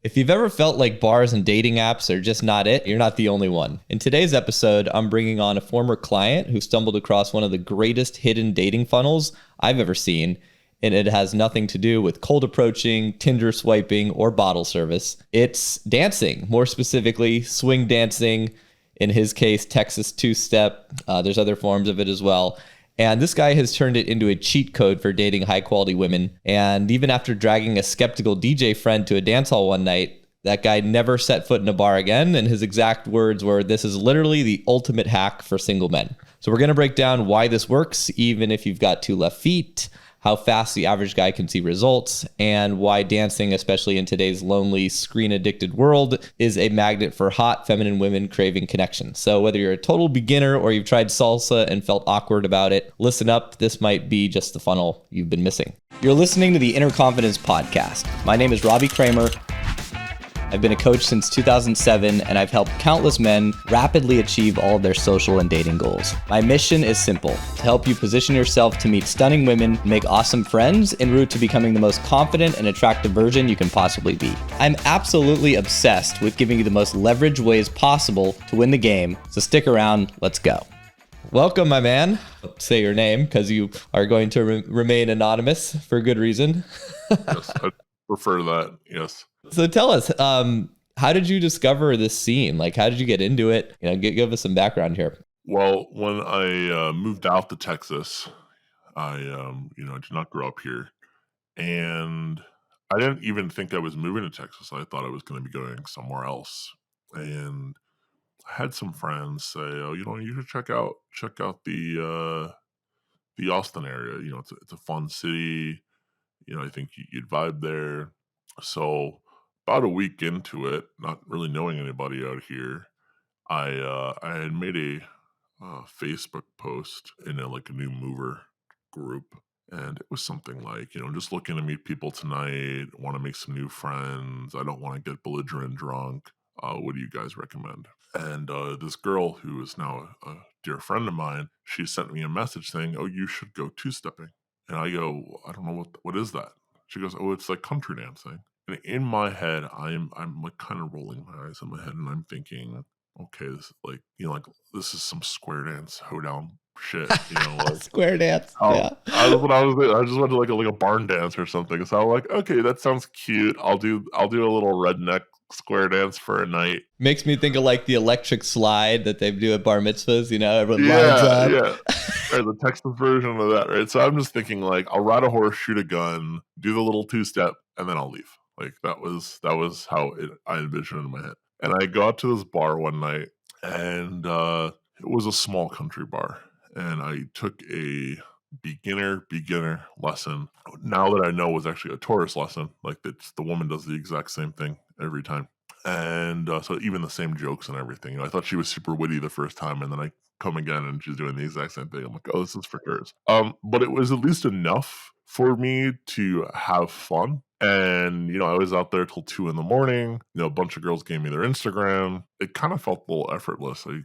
If you've ever felt like bars and dating apps are just not it, you're not the only one. In today's episode, I'm bringing on a former client who stumbled across one of the greatest hidden dating funnels I've ever seen, and it has nothing to do with cold approaching, Tinder swiping, or bottle service. It's dancing, more specifically, swing dancing, in his case, Texas two-step. There's other forms of it as well. And this guy has turned it into a cheat code for dating high-quality women. And even after dragging a skeptical DJ friend to a dance hall one night, that guy never set foot in a bar again. And his exact words were, "This is literally the ultimate hack for single men." So we're going to break down why this works, even if you've got two left feet, how fast the average guy can see results, and why dancing, especially in today's lonely, screen-addicted world, is a magnet for hot, feminine women craving connection. So whether you're a total beginner or you've tried salsa and felt awkward about it, listen up. This might be just the funnel you've been missing. You're listening to the Inner Confidence Podcast. My name is Robbie Kramer. I've been a coach since 2007, and I've helped countless men rapidly achieve all of their social and dating goals. My mission is simple: to help you position yourself to meet stunning women, make awesome friends, en route to becoming the most confident and attractive version you can possibly be. I'm absolutely obsessed with giving you the most leveraged ways possible to win the game, so stick around, let's go. Welcome, my man. Say your name, because you are going to remain anonymous for good reason. Yes, I prefer that, yes. So tell us, how did you discover this scene? Like, how did you get into it? Give us some background here. Well, when I moved out to Texas, I did not grow up here, and I didn't even think I was moving to Texas. I thought I was going to be going somewhere else, and I had some friends say, "Oh, you should check out the Austin area. It's a fun city. I think you'd vibe there." So about a week into it, not really knowing anybody out here, I had made a Facebook post in a new mover group, and it was something like, just looking to meet people tonight, want to make some new friends. I don't want to get belligerent drunk. What do you guys recommend? And this girl, who is now a dear friend of mine, she sent me a message saying, "Oh, you should go two-stepping." And I go, "I don't know what is that." She goes, "Oh, it's like country dancing." And in my head, I'm like kind of rolling my eyes in my head, and I'm thinking, okay, this is this is some square dance hoedown shit, Square dance. Yeah. I just went to like a barn dance or something. So I'm like, okay, that sounds cute. I'll do a little redneck square dance for a night. Makes me think of like the electric slide that they do at bar mitzvahs, everyone lines up. Yeah. Or the Texas version of that, right? So I'm just thinking like, I'll ride a horse, shoot a gun, do the little two-step, and then I'll leave. Like that was how I envisioned it in my head. And I go out to this bar one night, and it was a small country bar, and I took a beginner lesson. Now that I know, it was actually a tourist lesson. Like the woman does the exact same thing every time, and so even the same jokes and everything. I thought she was super witty the first time, and then I come again and she's doing the exact same thing. I'm like, oh, this is for girls. But it was at least enough for me to have fun. And, I was out there till 2 a.m. A bunch of girls gave me their Instagram. It kind of felt a little effortless. I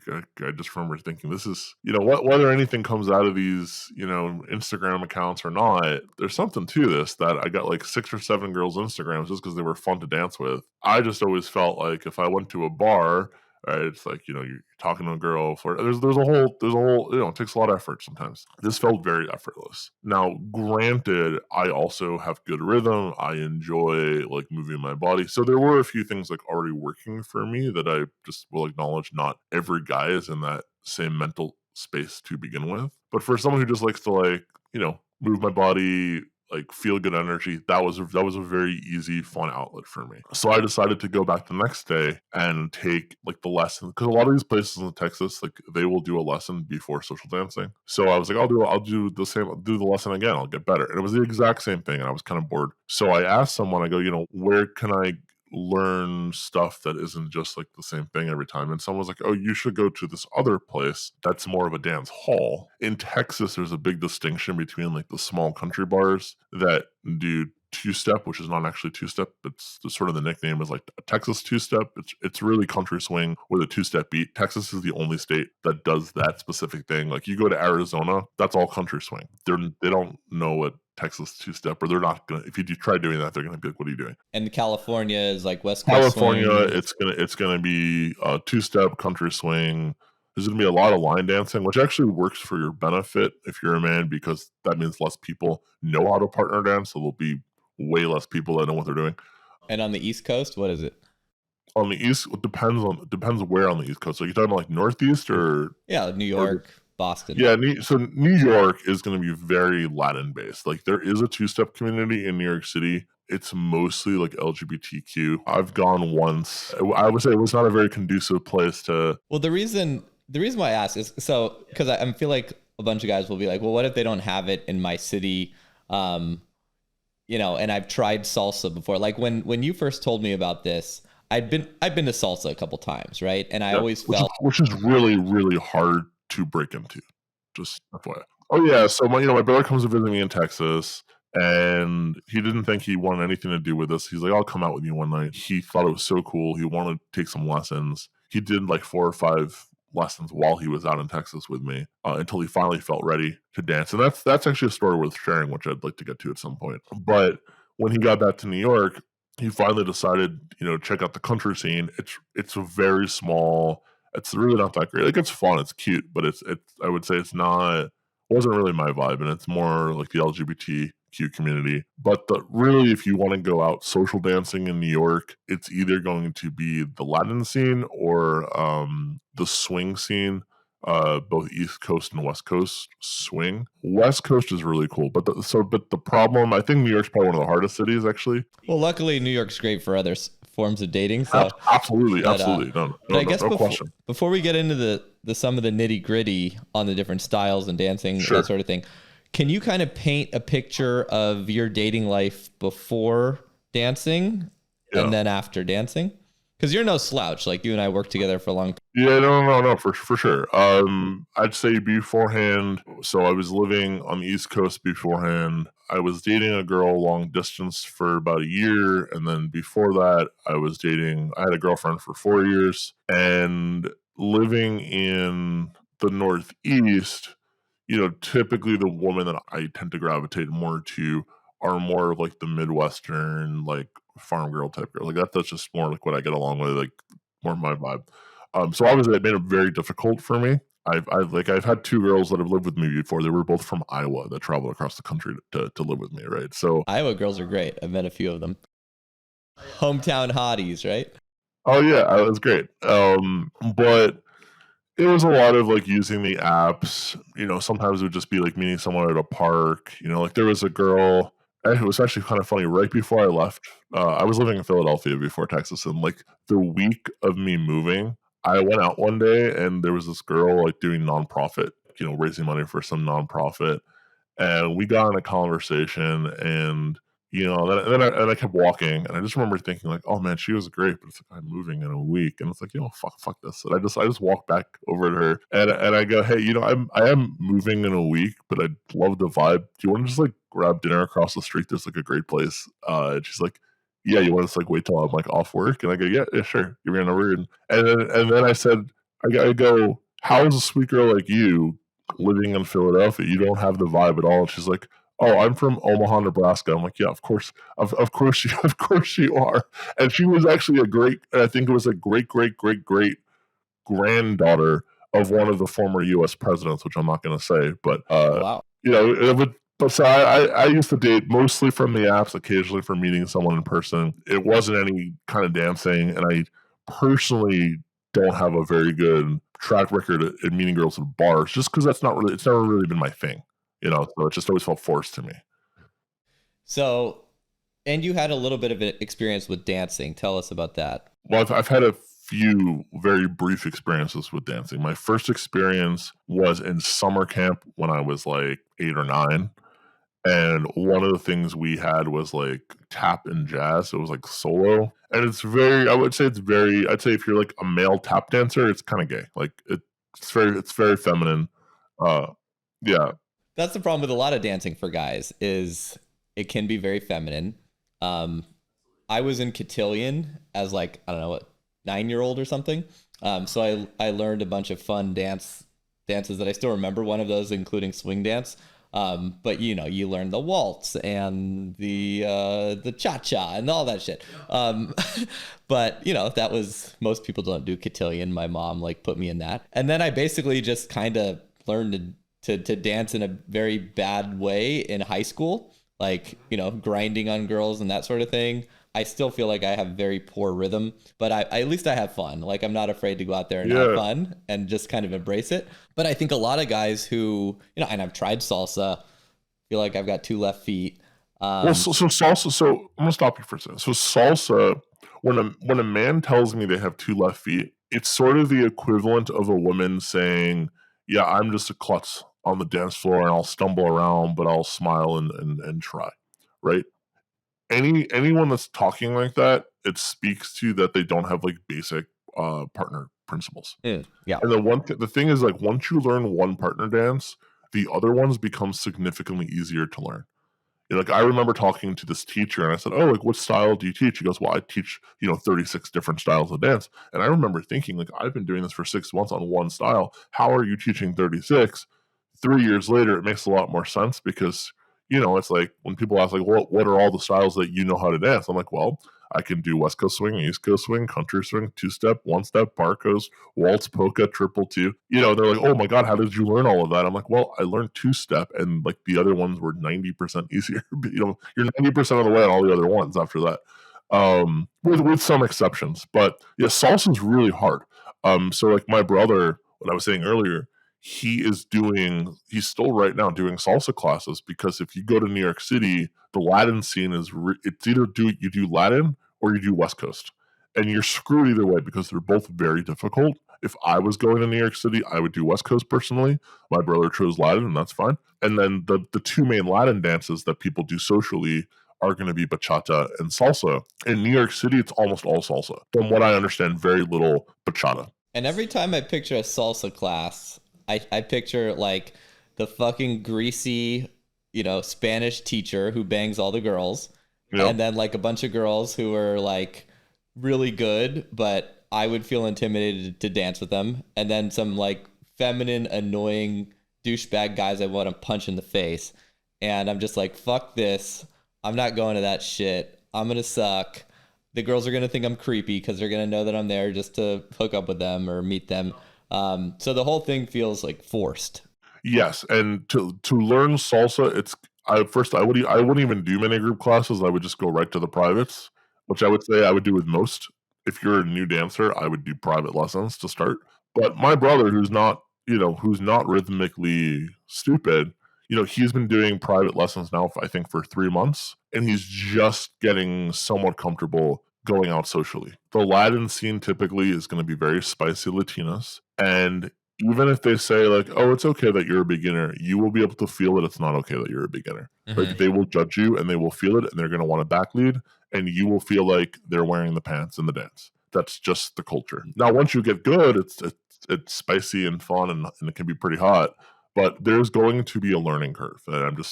just remember thinking, this is, whether anything comes out of these, Instagram accounts or not, there's something to this that I got like 6 or 7 girls' Instagrams just because they were fun to dance with. I just always felt like if I went to a bar, right, it's like, you're talking to a girl for there's a whole, it takes a lot of effort sometimes. This felt very effortless. Now, granted, I also have good rhythm. I enjoy like moving my body. So there were a few things like already working for me that I just will acknowledge. Not every guy is in that same mental space to begin with. But for someone who just likes to move my body, like feel good energy, that was a very easy, fun outlet for me. So I decided to go back the next day and take like the lesson, because a lot of these places in Texas, like they will do a lesson before social dancing. So I was like, I'll do the lesson again. I'll get better. And it was the exact same thing, and I was kind of bored. So I asked someone, I go, where can I learn stuff that isn't just like the same thing every time? And someone was like, oh, you should go to this other place that's more of a dance hall. In Texas, there's a big distinction between like the small country bars that do two-step, which is not actually two-step. It's the sort of the nickname is like a Texas two-step. It's really country swing with a two-step beat. Texas is the only state that does that specific thing. Like you go to Arizona, that's all country swing. They don't know what Texas two-step, or they're not gonna. If you try doing that, they're gonna be like, "What are you doing?" And California is like West Coast California, swing. it's gonna be two-step country swing. There's gonna be a lot of line dancing, which actually works for your benefit if you're a man, because that means less people know how to partner dance. So there'll be way less people that know what they're doing. And on the East Coast, what is it? On the East, it depends where on the East Coast. So you're talking about like Northeast or Yeah, New York, Boston. yeah. So New York is going to be very Latin based. Like there is a two-step community in New York City. It's mostly like LGBTQ. I've gone once. I would say it was not a very conducive place to. Well, the reason why I ask is because I feel like a bunch of guys will be like, well, what if they don't have it in my city? And I've tried salsa before. Like when you first told me about this, I've been to salsa a couple times, right? And I always felt, which is really, really hard to break into. Just FYI. Oh yeah, so my brother comes to visit me in Texas, and he didn't think he wanted anything to do with this. He's like, "I'll come out with you one night." He thought it was so cool. He wanted to take some lessons. He did like 4 or 5 lessons while he was out in Texas with me until he finally felt ready to dance. And that's actually a story worth sharing, which I'd like to get to at some point. But when he got back to New York, he finally decided, check out the country scene. It's very small. It's really not that great. Like it's fun, it's cute, but it's I would say wasn't really my vibe, and it's more like the LGBTQ community. But really, if you want to go out social dancing in New York, it's either going to be the Latin scene or the swing scene. Both East Coast and West Coast swing. West Coast is really cool, but the problem, I think New York's probably one of the hardest cities, actually. Well, luckily New York's great for other forms of dating. So absolutely. I guess before we get into the some of the nitty gritty on the different styles and dancing, sure, that sort of thing, can you kind of paint a picture of your dating life before dancing and then after dancing? Because you're no slouch. Like you and I worked together for a long time. Yeah, no, for sure. I'd say beforehand. So I was living on the East Coast beforehand. I was dating a girl long distance for about a year, and then before that, I had a girlfriend for 4 years, and living in the Northeast. Typically the woman that I tend to gravitate more to are more of like the Midwestern, like farm girl type girl. Like that's just more like what I get along with, like more my vibe. So obviously it made it very difficult for me. I've had 2 girls that have lived with me before. They were both from Iowa that traveled across the country to live with me, right? So Iowa girls are great. I've met a few of them. Hometown hotties, right? Oh yeah, that was great. But it was a lot of like using the apps. Sometimes it would just be like meeting someone at a park. Like there was a girl. It was actually kind of funny. Right before I left, I was living in Philadelphia before Texas, and like the week of me moving, I went out one day and there was this girl like doing nonprofit, raising money for some nonprofit, and we got in a conversation, and then I kept walking, and I just remember thinking like, oh man, she was great, but it's like I'm moving in a week, and it's like, fuck this. And I just walked back over to her, and I go, hey, I am moving in a week, but I love the vibe. Do you want to just like grab dinner across the street? There's like a great place. And she's like, yeah, you want to just like wait till I'm like off work? And I go, yeah, sure. Give me a number, and then I said, I go, how is a sweet girl like you living in Philadelphia? You don't have the vibe at all. And she's like, oh, I'm from Omaha, Nebraska. I'm like, yeah, of course you are. And she was actually I think it was a great granddaughter of one of the former U.S. presidents, which I'm not going to say, but wow. But so I used to date mostly from the apps, occasionally from meeting someone in person. It wasn't any kind of dancing, and I personally don't have a very good track record at meeting girls at bars, just because it's never really been my thing. So it just always felt forced to me. So, and you had a little bit of an experience with dancing. Tell us about that. Well, I've had a few very brief experiences with dancing. My first experience was in summer camp when I was like 8 or 9. And one of the things we had was like tap and jazz. So it was like solo. And I'd say if you're like a male tap dancer, it's kind of gay. Like it's very feminine. Yeah. That's the problem with a lot of dancing for guys is it can be very feminine. I was in cotillion as like, I don't know what, 9-year-old or something. So I learned a bunch of fun dances that I still remember. One of those including swing dance. But you learn the waltz and the cha cha and all that shit. But that was, most people don't do cotillion. My mom like put me in that, and then I basically just kind of learned to dance in a very bad way in high school, like grinding on girls and that sort of thing. I still feel like I have very poor rhythm, but at least I have fun. Like I'm not afraid to go out there and have Yeah. fun and just kind of embrace it. But I think a lot of guys who, and I've tried salsa, feel like I've got two left feet. Well, so salsa. So I'm gonna stop you for a second. So salsa, when a man tells me they have two left feet, it's sort of the equivalent of a woman saying, "Yeah, I'm just a klutz on the dance floor, and I'll stumble around, but I'll smile and try." Right? Anyone that's talking like that, it speaks to that they don't have like basic partner principles. Yeah. And the thing is, like, once you learn one partner dance, the other ones become significantly easier to learn. Like I remember talking to this teacher and I said, "Oh, like what style do you teach?" He goes, "Well, I teach, 36 different styles of dance." And I remember thinking, like, I've been doing this for 6 months on one style. How are you teaching 36? 3 years later, it makes a lot more sense because, it's like when people ask, like, what are all the styles that you know how to dance? I'm like, well, I can do West Coast swing, East Coast swing, country swing, two-step, one-step, bar coast, waltz, polka, triple two. They're like, "Oh my God, how did you learn all of that?" I'm like, well, I learned two-step and like the other ones were 90% easier. You're 90% of the way on all the other ones after that. With some exceptions. But yeah, salsa is really hard. So like my brother, what I was saying earlier, he's still right now doing salsa classes because if you go to New York City, the Latin scene it's either you do Latin or you do West Coast, and you're screwed either way because they're both very difficult. If I was going to New York City, I would do West Coast personally. My brother chose Latin, and that's fine. And then the two main Latin dances that people do socially are going to be bachata and salsa. In New York City, it's almost all salsa. From what I understand, very little bachata. And every time I picture a salsa class, I picture like the fucking greasy, Spanish teacher who bangs all the girls. Yep. And then like a bunch of girls who are like really good, but I would feel intimidated to dance with them. And then some like feminine, annoying douchebag guys I want to punch in the face. And I'm just like, fuck this. I'm not going to that shit. I'm going to suck. The girls are going to think I'm creepy because they're going to know that I'm there just to hook up with them or meet them. So the whole thing feels like forced. Yes, and to learn salsa, I wouldn't even do many group classes. I would just go right to the privates, which I would say I would do with most. If you're a new dancer, I would do private lessons to start. But my brother, who's not rhythmically stupid, he's been doing private lessons now, I think, for 3 months, and he's just getting somewhat comfortable going out socially. The Latin scene typically is going to be very spicy Latinas, and even if they say like, "Oh, it's okay that you're a beginner," you will be able to feel that it's not okay that you're a beginner. Mm-hmm. Like they will judge you and they will feel it and they're going to want to back lead, and you will feel like they're wearing the pants in the dance. That's just the culture. Now, once you get good, it's spicy and fun and it can be pretty hot, but there's going to be a learning curve. And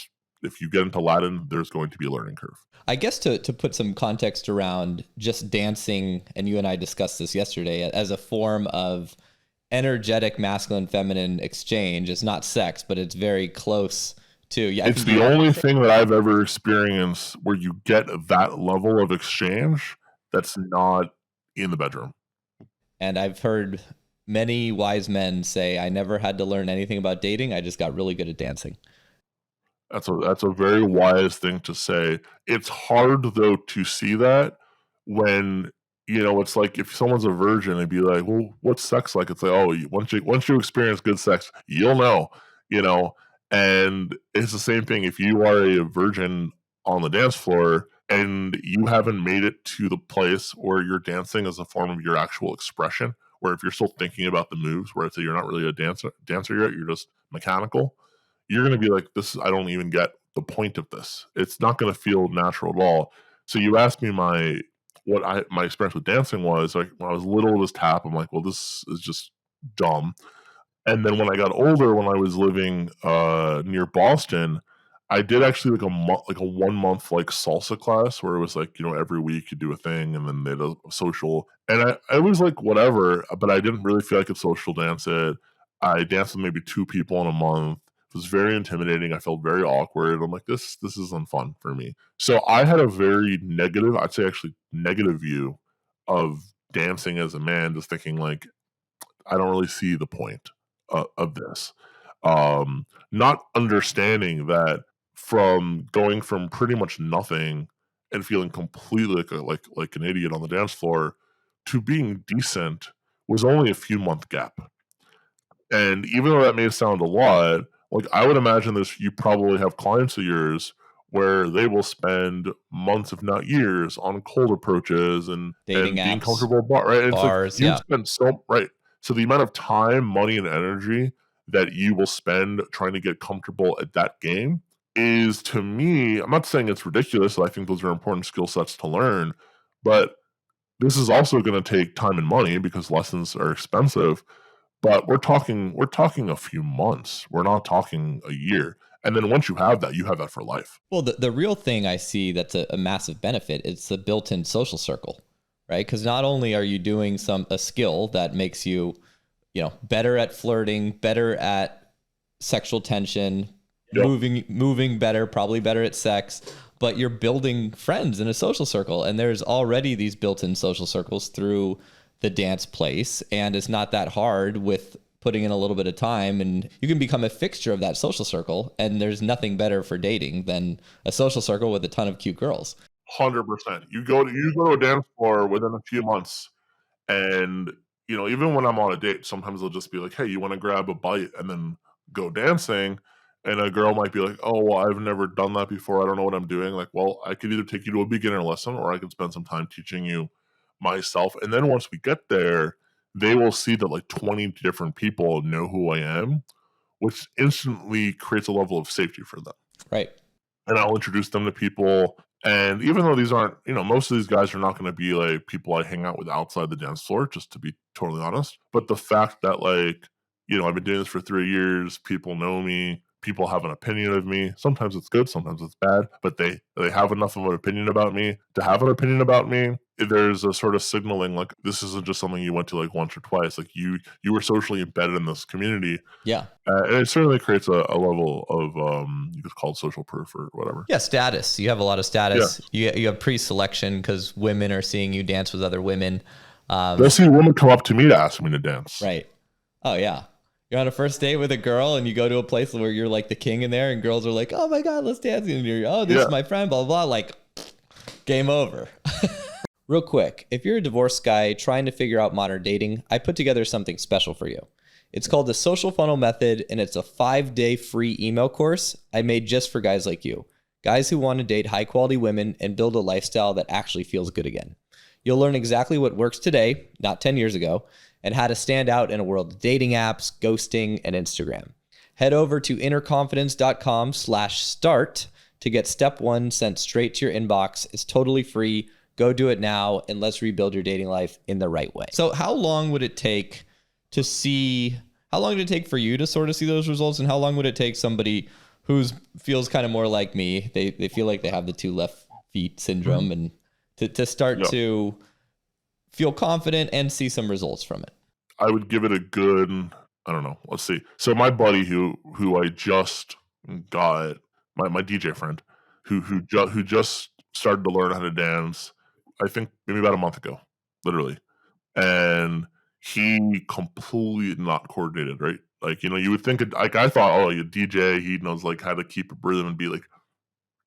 if you get into Latin, there's going to be a learning curve. I guess to put some context around just dancing, and you and I discussed this yesterday, as a form of energetic masculine feminine exchange. It's not sex, but it's very close to. Yeah, it's the only thing that I've ever experienced where you get that level of exchange that's not in the bedroom. And I've heard many wise men say, "I never had to learn anything about dating. I just got really good at dancing." That's a very wise thing to say. It's hard though to see that when it's like if someone's a virgin, they'd be like, "Well, what's sex like?" It's like, "Oh, once you experience good sex, you'll know." And it's the same thing if you are a virgin on the dance floor and you haven't made it to the place where you're dancing as a form of your actual expression, where if you're still thinking about the moves, where it's you're not really a dancer yet, you're just mechanical, you're going to be like, I don't even get the point of this. It's not going to feel natural at all. So you asked me my experience with dancing was like when I was little, this tap, I'm like, well, this is just dumb. And then when I got older, when I was living near Boston, I did actually like a 1 month like salsa class where it was like, every week you do a thing and then they do a social. And I was like, whatever, but I didn't really feel like I could social dance it. I danced with maybe 2 people in a month. It was very intimidating. I felt very awkward. I'm like, this isn't fun for me. So I had a very negative, I'd say actually negative view of dancing as a man, just thinking like, I don't really see the point of this. Not understanding that from going from pretty much nothing and feeling completely like an idiot on the dance floor to being decent was only a few month gap. And even though that may sound a lot, like I would imagine this, you probably have clients of yours where they will spend months, if not years, on cold approaches and Dating being apps, comfortable, right? And bars, it's like yeah. you've spent so right. So the amount of time, money, and energy that you will spend trying to get comfortable at that game is, to me, I'm not saying it's ridiculous. I think those are important skill sets to learn, but this is also going to take time and money because lessons are expensive. But we're talking a few months. We're not talking a year. And then once you have that for life. Well, the real thing I see that's a massive benefit, it's the built-in social circle, right? Because not only are you doing a skill that makes you, better at flirting, better at sexual tension, Yep. moving better, probably better at sex, but you're building friends in a social circle. And there's already these built-in social circles through the dance place. And it's not that hard with putting in a little bit of time, and you can become a fixture of that social circle. And there's nothing better for dating than a social circle with a ton of cute girls. 100%. You go to a dance floor within a few months, and even when I'm on a date, sometimes they'll just be like, "Hey, you want to grab a bite and then go dancing?" And a girl might be like, "Oh, well, I've never done that before. I don't know what I'm doing." Like, well, I could either take you to a beginner lesson or I could spend some time teaching you myself. And then once we get there, they will see that like 20 different people know who I am, which instantly creates a level of safety for them. Right. And I'll introduce them to people. And even though these aren't, most of these guys are not going to be like people I hang out with outside the dance floor, just to be totally honest. But the fact that like, I've been doing this for 3 years, people know me, people have an opinion of me. Sometimes it's good, sometimes it's bad, but they have enough of an opinion about me to have an opinion about me. There's a sort of signaling like this isn't just something you went to like once or twice. Like you were socially embedded in this community. Yeah. And it certainly creates a level of you could call it social proof or whatever. Yeah, status. You have a lot of status. Yeah. You have pre-selection because women are seeing you dance with other women. They'll see women come up to me to ask me to dance. Right. Oh yeah. You're on a first date with a girl and you go to a place where you're like the king in there and girls are like, "Oh my God, let's dance." And you're, "Oh, this is my friend, blah, blah, blah." Like, game over. Real quick, if you're a divorced guy trying to figure out modern dating, I put together something special for you. It's called the Social Funnel Method, and it's a 5-day free email course I made just for guys like you. Guys who want to date high-quality women and build a lifestyle that actually feels good again. You'll learn exactly what works today, not 10 years ago, and how to stand out in a world of dating apps, ghosting, and Instagram. Head over to innerconfidence.com/start to get step 1 sent straight to your inbox. It's totally free. Go do it now, and let's rebuild your dating life in the right way. So how long would it take for you to sort of see those results? And how long would it take somebody who feels kind of more like me? They feel like they have the 2 left feet syndrome, and to start to feel confident and see some results from it? I would give it a good, I don't know. Let's see. So my buddy who I just got, my DJ friend who just started to learn how to dance, I think maybe about a month ago, literally. And he completely not coordinated, right? Like, you would think, like, I thought, oh, you DJ, he knows like how to keep a rhythm and be like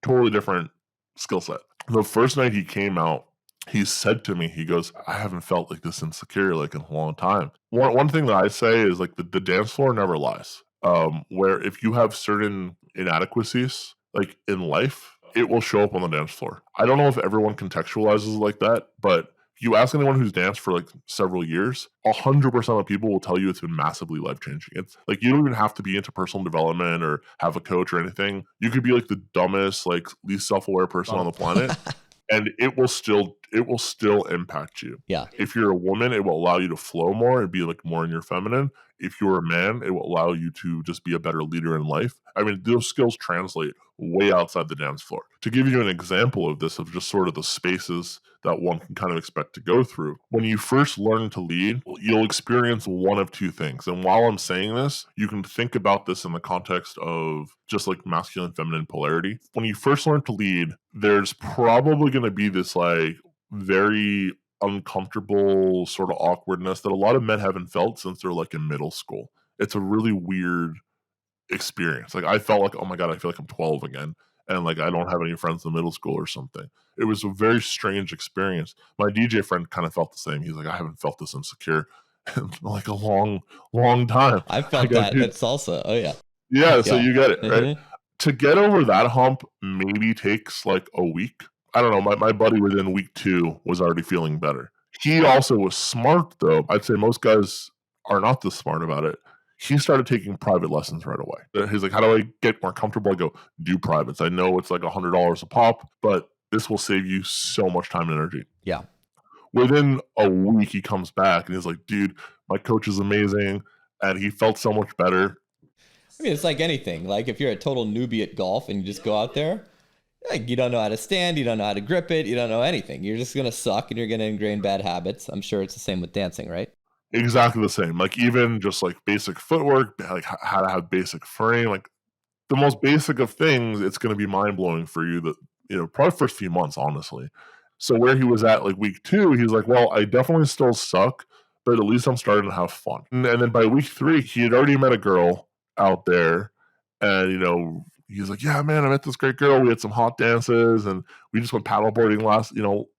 totally different skill set. The first night he came out, he said to me, he goes, "I haven't felt like this insecure like in a long time." One thing that I say is like the dance floor never lies. Where if you have certain inadequacies like in life, it will show up on the dance floor. I don't know if everyone contextualizes like that, but if you ask anyone who's danced for like several years, 100% of people will tell you it's been massively life-changing. It's like you don't even have to be into personal development or have a coach or anything. You could be like the dumbest, like least self-aware person on the planet, and it will still it will still impact you. Yeah. If you're a woman, it will allow you to flow more and be like more in your feminine. If you're a man, it will allow you to just be a better leader in life. I mean, those skills translate way outside the dance floor. To give you an example of this, of just sort of the spaces that one can kind of expect to go through, when you first learn to lead, you'll experience one of two things. And while I'm saying this, you can think about this in the context of just like masculine feminine polarity. When you first learn to lead, there's probably going to be this like very uncomfortable sort of awkwardness that a lot of men haven't felt since they're like in middle school. It's a really weird experience. Like I felt like, oh my God, I feel like I'm 12 again. And like I don't have any friends in middle school or something. It was a very strange experience. My DJ friend kind of felt the same. He's like, I haven't felt this insecure in like a long time. I felt that at salsa. Oh yeah. Yeah, so you get it, right? To get over that hump maybe takes like a week. I don't know. My buddy within week 2 was already feeling better. He also was smart though. I'd say most guys are not this smart about it. He started taking private lessons right away. He's like, how do I get more comfortable? I go, do privates. I know it's like $100 a pop, but this will save you so much time and energy. Yeah. Within a week, he comes back and he's like, dude, my coach is amazing. And he felt so much better. I mean, it's like anything. Like if you're a total newbie at golf and you just go out there, like you don't know how to stand, you don't know how to grip it, you don't know anything. You're just going to suck and you're going to ingrain bad habits. I'm sure it's the same with dancing, right? Exactly the same. Like even just like basic footwork, like how to have basic frame, like the most basic of things, it's going to be mind blowing for you that, you know, probably first few months, honestly. So where he was at like week 2, he's like, well, I definitely still suck, but at least I'm starting to have fun. And then by week 3, he had already met a girl out there and, you know, he's like, yeah, man, I met this great girl. We had some hot dances and we just went paddleboarding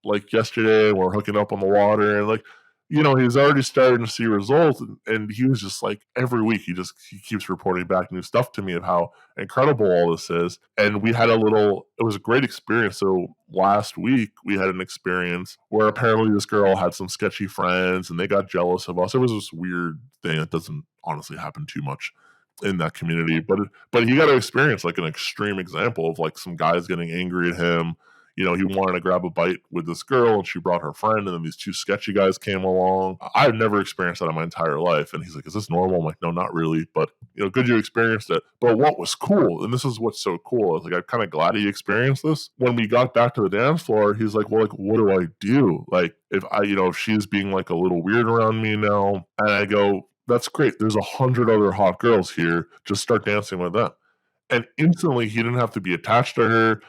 like yesterday and we're hooking up on the water. And like, you know, he's already starting to see results. And he was just like, every week, he keeps reporting back new stuff to me of how incredible all this is. And we had it was a great experience. So last week we had an experience where apparently this girl had some sketchy friends and they got jealous of us. It was this weird thing that doesn't honestly happen too much in that community, but he got to experience like an extreme example of like some guys getting angry at him. You know, he wanted to grab a bite with this girl and she brought her friend and then these 2 sketchy guys came along. I've never experienced that in my entire life. And he's like, is this normal? I'm like, no, not really. But, you know, good you experienced it. But what was cool, and this is what's so cool, I was like, I'm kind of glad he experienced this. When we got back to the dance floor, he's like, well, like, what do I do? Like, if she's being like a little weird around me now, and I go, that's great. There's 100 other hot girls here. Just start dancing with them. And instantly he didn't have to be attached to her.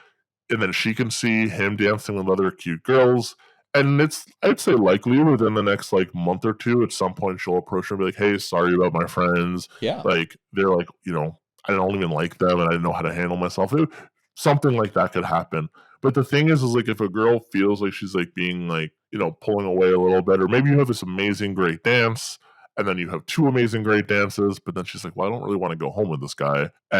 And then she can see him dancing with other cute girls. And I'd say likely within the next like month or 2, at some point she'll approach her and be like, hey, sorry about my friends. Yeah. Like they're like, you know, I don't even like them and I didn't know how to handle myself. Something like that could happen. But the thing is like if a girl feels like she's like being like, you know, pulling away a little bit, or maybe you have this amazing, great dance, and then you have 2 amazing, great dances, but then she's like, well, I don't really want to go home with this guy. Or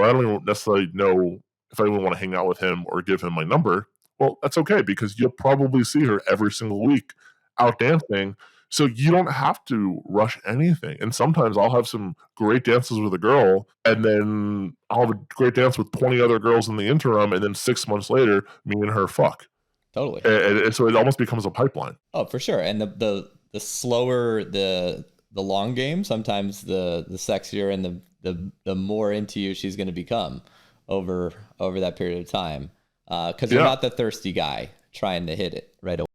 I don't even necessarily know if I even want to hang out with him or give him my number. Well, that's okay because you'll probably see her every single week out dancing. So you don't have to rush anything. And sometimes I'll have some great dances with a girl and then I'll have a great dance with 20 other girls in the interim. And then 6 months later, me and her fuck. Totally. And so it almost becomes a pipeline. Oh, for sure. And the slower the long game, sometimes the sexier and the more into you she's going to become over that period of time, because you're not the thirsty guy trying to hit it right away.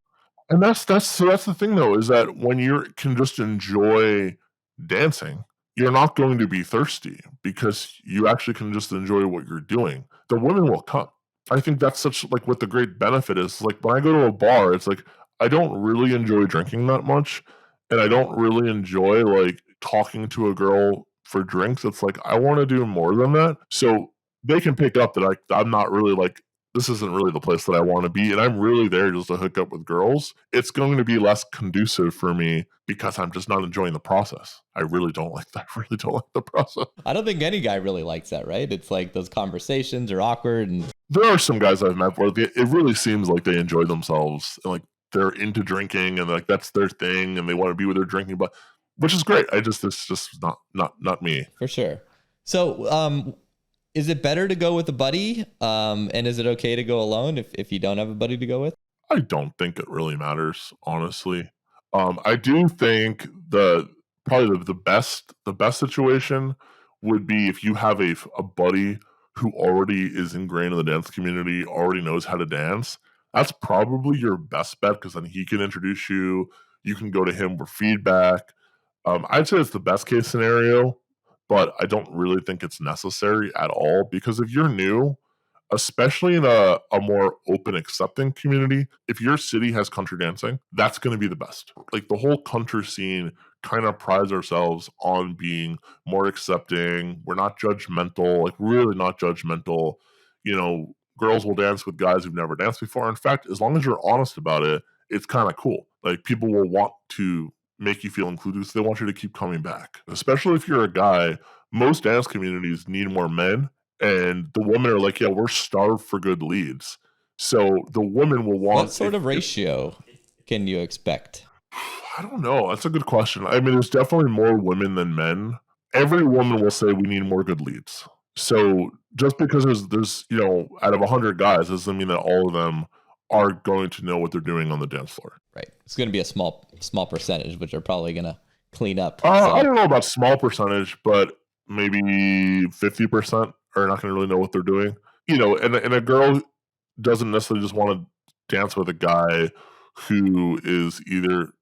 And that's the thing though, is that when you can just enjoy dancing, you're not going to be thirsty because you actually can just enjoy what you're doing. The women will come. I think that's such like what the great benefit is. Like when I go to a bar, it's like I don't really enjoy drinking that much, and I don't really enjoy like talking to a girl for drinks. It's like I want to do more than that. So they can pick up that I'm not really like, this isn't really the place that I want to be, and I'm really there just to hook up with girls. It's going to be less conducive for me because I'm just not enjoying the process. I really don't like that. I really don't like the process. I don't think any guy really likes that, right? It's like those conversations are awkward. And there are some guys I've met where it really seems like they enjoy themselves and like they're into drinking and like that's their thing and they want to be with their drinking, but which is great. It's just not me. For sure. So, is it better to go with a buddy? And is it okay to go alone if you don't have a buddy to go with? I don't think it really matters, honestly. I do think probably the best situation would be if you have a buddy who already is ingrained in the dance community, already knows how to dance. That's probably your best bet because then he can introduce you. You can go to him for feedback. I'd say it's the best case scenario, but I don't really think it's necessary at all because if you're new, especially in a more open, accepting community, if your city has country dancing, that's going to be the best. Like the whole country scene kind of prides ourselves on being more accepting. We're not judgmental, like really not judgmental. You know, girls will dance with guys who've never danced before. In fact, as long as you're honest about it, it's kind of cool. Like people will want to make you feel included, so they want you to keep coming back. Especially if you're a guy, most dance communities need more men, and the women are like, yeah, we're starved for good leads. So the women will want. What sort of ratio can you expect? I don't know. That's a good question. I mean, there's definitely more women than men. Every woman will say we need more good leads. So just because there's out of 100 guys doesn't mean that all of them are going to know what they're doing on the dance floor. Right. It's going to be a small percentage, which are probably going to clean up. I don't know about small percentage, but maybe 50% are not going to really know what they're doing. And a girl doesn't necessarily just want to dance with a guy who is either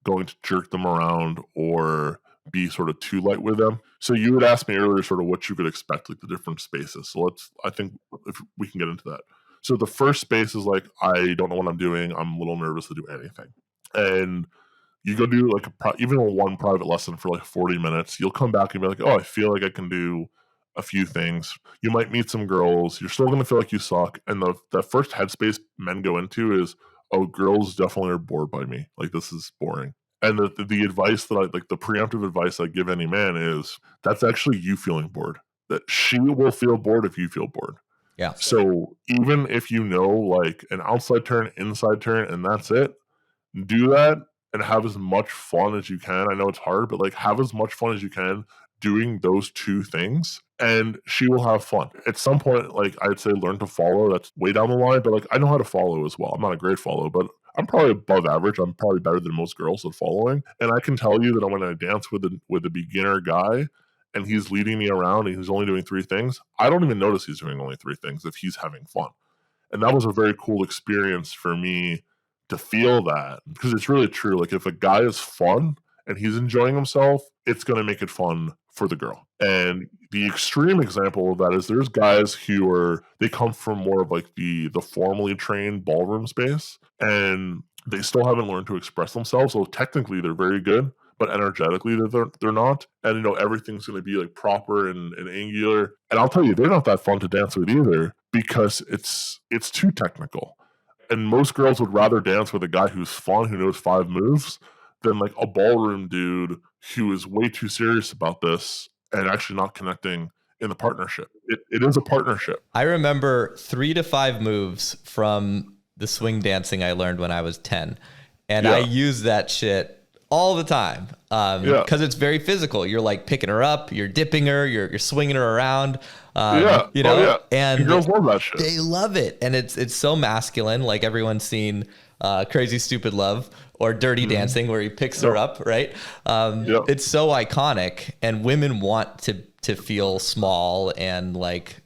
going to jerk them around or be sort of too light with them. So you would ask me earlier sort of what you could expect, like the different spaces. So I think if we can get into that. So the first space is like, I don't know what I'm doing. I'm a little nervous to do anything. And you go do like even one private lesson for like 40 minutes. You'll come back and be like, oh, I feel like I can do a few things. You might meet some girls. You're still going to feel like you suck. And the first headspace men go into is, oh, girls definitely are bored by me. Like, this is boring. And the advice that the preemptive advice I give any man is that's actually you feeling bored. That she will feel bored if you feel bored. Yeah. So even if like an outside turn, inside turn, and that's it, do that and have as much fun as you can. I know it's hard, but like have as much fun as you can doing those two things, and she will have fun. At some point, like I'd say learn to follow. That's way down the line, but like I know how to follow as well. I'm not a great follow, but I'm probably above average. I'm probably better than most girls at following. And I can tell you that when I dance with a beginner guy and he's leading me around and he's only doing 3 things, I don't even notice he's doing only 3 things if he's having fun. And that was a very cool experience for me to feel that, because it's really true. Like if a guy is fun and he's enjoying himself, it's going to make it fun for the girl. And the extreme example of that is there's guys who they come from more of like the formally trained ballroom space, and they still haven't learned to express themselves. So technically they're very good, but energetically they're not. And everything's going to be like proper and angular. And I'll tell you, they're not that fun to dance with either, because it's too technical. And most girls would rather dance with a guy who's fun, who knows 5 moves, than like a ballroom dude who is way too serious about this and actually not connecting in the partnership. It is a partnership. I remember 3 to 5 moves from the swing dancing I learned when I was 10. And I use that shit all the time because it's very physical. You're like picking her up, you're dipping her, you're swinging her around. And girls love that shit. They love it, and it's so masculine. Like everyone's seen Crazy Stupid Love or Dirty Dancing, where he picks her up, right? It's so iconic, and women want to feel small and like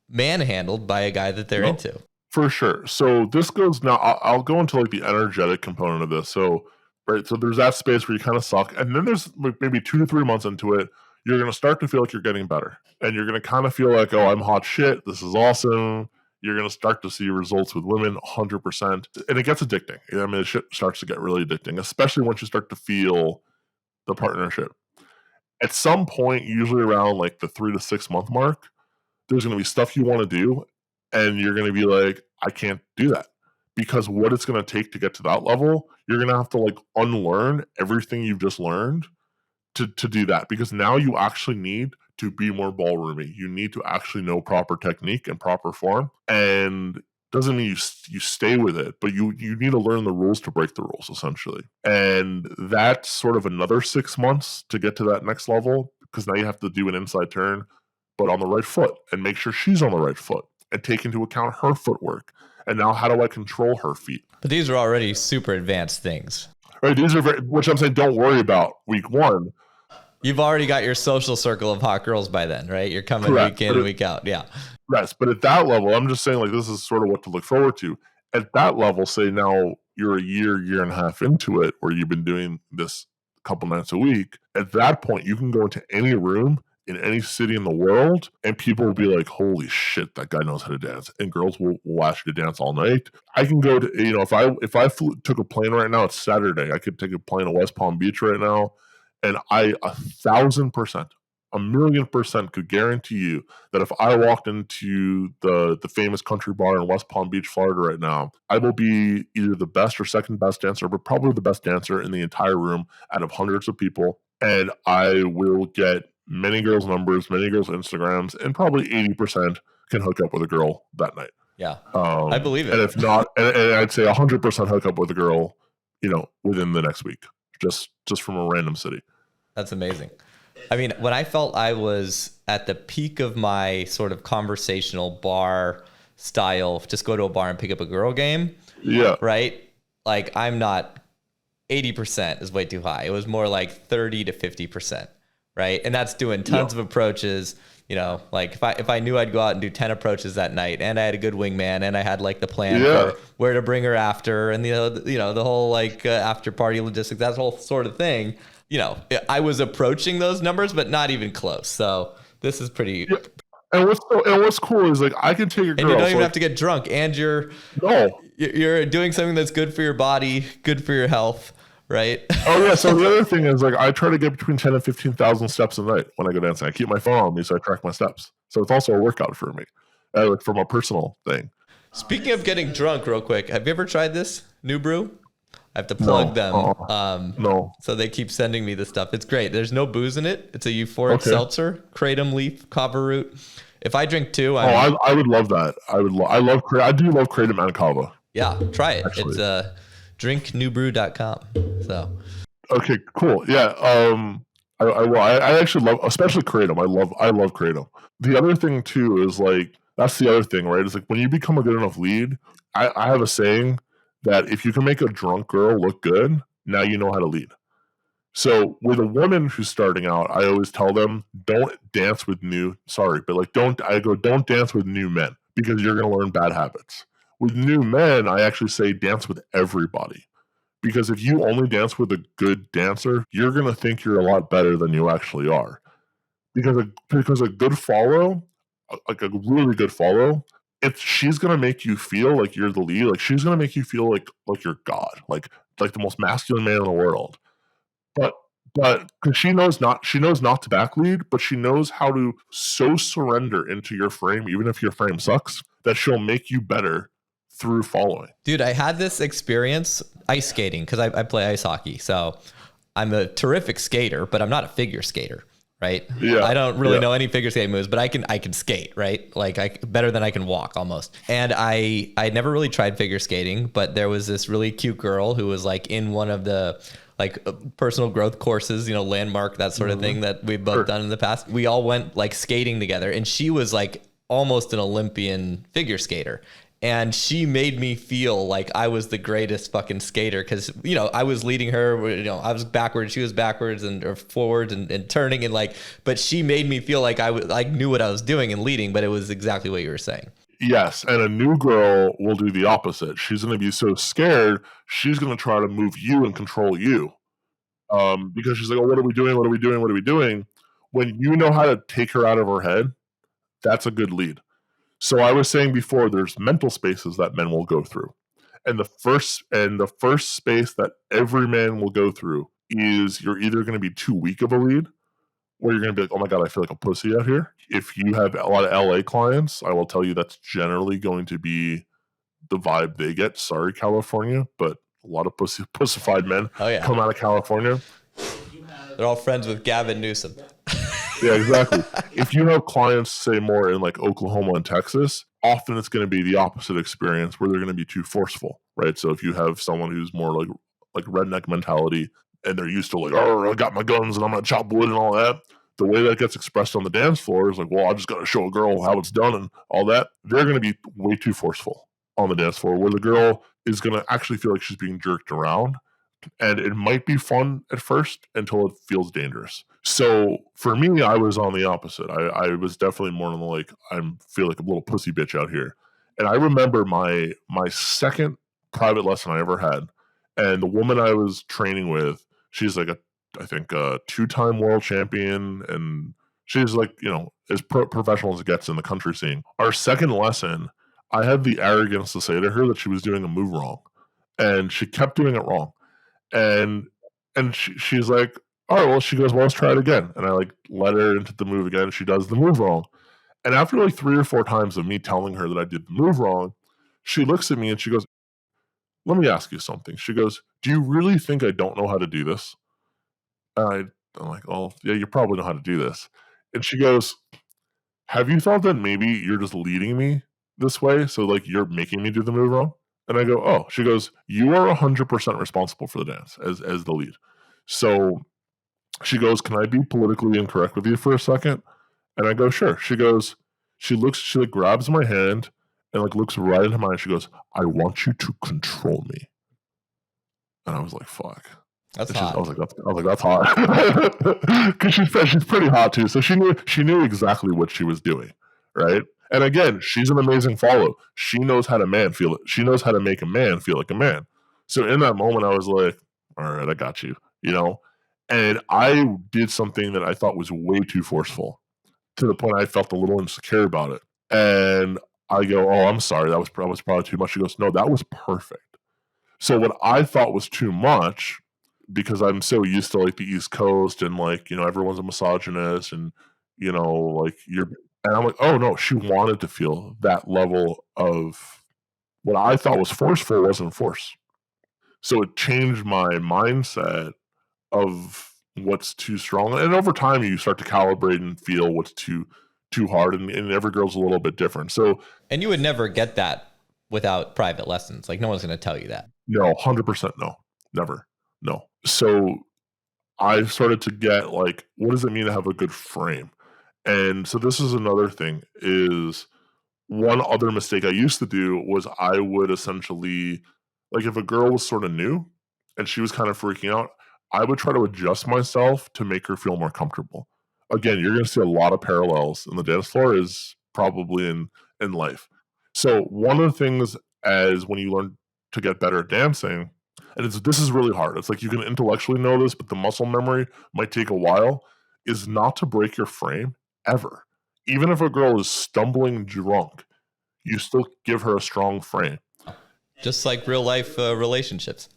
manhandled by a guy that they're into. For sure. So this goes now. I'll go into like the energetic component of this. So there's that space where you kind of suck, and then there's maybe 2 to 3 months into it, you're going to start to feel like you're getting better. And you're going to kind of feel like, oh, I'm hot shit. This is awesome. You're going to start to see results with women 100%. And it gets addicting. I mean, shit starts to get really addicting, especially once you start to feel the partnership. At some point, usually around like the 3 to 6 month mark, there's going to be stuff you want to do. And you're going to be like, I can't do that. Because what it's going to take to get to that level, you're going to have to like unlearn everything you've just learned to do that, because now you actually need to be more ballroomy. You need to actually know proper technique and proper form, and doesn't mean you stay with it, but you need to learn the rules to break the rules, essentially. And that's sort of another 6 months to get to that next level, because now you have to do an inside turn, but on the right foot, and make sure she's on the right foot. and take into account her footwork. And now how do I control her feet? But these are already super advanced things. Right, these are which I'm saying don't worry about week one. You've already got your social circle of hot girls by then, right? You're coming Correct. Week in and week out. Yeah. Yes, but at that level, I'm just saying like this is sort of what to look forward to. At that level, say now you're a year and a half into it, where you've been doing this a couple nights a week. At that point, you can go into any room in any city in the world, and people will be like, holy shit, that guy knows how to dance. And girls will ask you to dance all night. I can go to, if I took a plane right now, it's Saturday, I could take a plane to West Palm Beach right now, and I 1,000%, 1,000,000% could guarantee you that if I walked into the famous country bar in West Palm Beach, Florida right now, I will be either the best or second best dancer, but probably the best dancer in the entire room out of hundreds of people. And I will get many girls' numbers, many girls' Instagrams, and probably 80% can hook up with a girl that night. Yeah, I believe it. And if not, and I'd say 100% hook up with a girl, within the next week, just from a random city. That's amazing. I mean, when I felt I was at the peak of my sort of conversational bar style, just go to a bar and pick up a girl game. Yeah. Right? Like, I'm not, 80% is way too high. It was more like 30 to 50%. Right. And that's doing tons of approaches, like if I knew I'd go out and do 10 approaches that night, and I had a good wingman, and I had like the plan for where to bring her after, and the whole like after party logistics, that whole sort of thing, I was approaching those numbers, but not even close. So this is pretty. Yeah. And what's cool is like I can take a girl, and you don't even have to get drunk, and you're doing something that's good for your body, good for your health. Right. Oh yeah. So the other thing is like I try to get between 10 and 15,000 steps a night when I go dancing. I keep my phone on me so I track my steps. So it's also a workout for me, like from a personal thing. Speaking of getting drunk, real quick, have you ever tried this new brew? I have to plug them. No. So they keep sending me the stuff. It's great. There's no booze in it. It's a euphoric seltzer, kratom leaf, kava root. If I drink two, I would love that. I do love kratom and kava. Yeah, try it. Actually. It's drinknewbrew.com. So okay, cool. Yeah. I actually love, especially kratom. I love kratom. The other thing too is like that's the other thing, right? It's like when you become a good enough lead, I have a saying that if you can make a drunk girl look good, now you know how to lead. So with a woman who's starting out, I always tell them don't dance with don't dance with new men because you're gonna learn bad habits. With new men, I actually say dance with everybody. Because if you only dance with a good dancer, you're going to think you're a lot better than you actually are. Because a good follow, like a really good follow, she's going to make you feel like you're the lead. Like she's going to make you feel like you're God, like the most masculine man in the world. But because she knows not to back lead, but she knows how to so surrender into your frame, even if your frame sucks, that she'll make you better through following. Dude, I had this experience ice skating because I play ice hockey. So I'm a terrific skater, but I'm not a figure skater, right? Yeah. I don't really know any figure skating moves, but I can skate, right? Like better than I can walk almost. And I never really tried figure skating, but there was this really cute girl who was like in one of the like personal growth courses, landmark, that sort of thing that we've both done in the past. We all went like skating together, and she was like almost an Olympian figure skater. And she made me feel like I was the greatest fucking skater because, I was leading her, I was backwards, she was backwards or forwards and turning and but she made me feel like I knew what I was doing and leading, but it was exactly what you were saying. Yes. And a new girl will do the opposite. She's going to be so scared. She's going to try to move you and control you. Because she's like, oh, what are we doing? What are we doing? What are we doing? When you know how to take her out of her head, that's a good lead. So I was saying before, there's mental spaces that men will go through. And the first space that every man will go through is you're either going to be too weak of a lead, or you're going to be like, oh my God, I feel like a pussy out here. If you have a lot of LA clients, I will tell you that's generally going to be the vibe they get. Sorry, California, but a lot of pussified men come out of California. They're all friends with Gavin Newsom. Yeah, exactly. If you have clients, say, more in like Oklahoma and Texas, often it's going to be the opposite experience where they're going to be too forceful, right? So if you have someone who's more like redneck mentality and they're used to like, oh, I got my guns and I'm going to chop wood and all that, the way that gets expressed on the dance floor is like, well, I just got to show a girl how it's done and all that. They're going to be way too forceful on the dance floor, where the girl is going to actually feel like she's being jerked around. And it might be fun at first until it feels dangerous. So for me, I was on the opposite. I was definitely more on the like, I feel like a little pussy bitch out here. And I remember my second private lesson I ever had, and the woman I was training with, she's like I think a 2-time world champion, and she's like, as professional as it gets in the country scene. Our second lesson, I had the arrogance to say to her that she was doing a move wrong, and she kept doing it wrong. And she's like, all right, well, she goes, well, let's try it again. And I like let her into the move again. She does the move wrong. And after like 3 or 4 times of me telling her that I did the move wrong, she looks at me and she goes, let me ask you something. She goes, do you really think I don't know how to do this? And I'm like, oh, yeah, you probably know how to do this. And she goes, have you thought that maybe you're just leading me this way? So like you're making me do the move wrong? And I go, oh. She goes, you are 100% responsible for the dance as the lead. So she goes, can I be politically incorrect with you for a second? And I go, sure. She goes, she like grabs my hand and like looks right into mine. She goes, I want you to control me. And I was like, fuck. That's hot. I was like, that's hot. Because she's pretty hot too. So she knew exactly what she was doing, right? And again, she's an amazing follow. She knows how to feel it. She knows how to make a man feel like a man. So in that moment, I was like, all right, I got you, And I did something that I thought was way too forceful, to the point I felt a little insecure about it. And I go, oh, I'm sorry. That was probably too much. She goes, no, that was perfect. So what I thought was too much, because I'm so used to like the East Coast and like, everyone's a misogynist and, like and I'm like, oh no, she wanted to feel that level of what I thought was forceful wasn't force. So it changed my mindset of what's too strong. And over time you start to calibrate and feel what's too hard, and every girl's a little bit different. So, and you would never get that without private lessons. Like no one's going to tell you that. No, 100% no. Never. No. So I started to get like, what does it mean to have a good frame? And so this is another thing, is one other mistake I used to do was I would essentially, like if a girl was sort of new and she was kind of freaking out, I would try to adjust myself to make her feel more comfortable. Again, you're going to see a lot of parallels in the dance floor is probably in life. So one of the things as when you learn to get better at dancing, and this is really hard. It's like you can intellectually know this, but the muscle memory might take a while, is not to break your frame ever. Even if a girl is stumbling drunk, you still give her a strong frame. Just like real life relationships.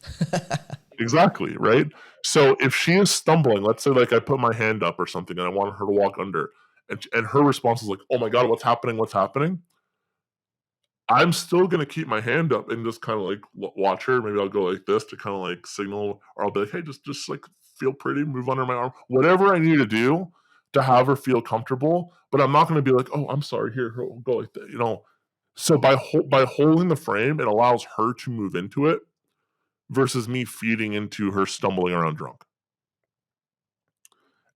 Exactly, right? So if she is stumbling, let's say like I put my hand up or something and I want her to walk under, and her response is like, oh my God, what's happening? I'm still going to keep my hand up and just kind of like watch her. Maybe I'll go like this to kind of like signal, or I'll be like, hey, just like feel pretty, move under my arm, whatever I need to do to have her feel comfortable. But I'm not going to be like, oh, I'm sorry, here, go like that, So by holding the frame, it allows her to move into it versus me feeding into her stumbling around drunk.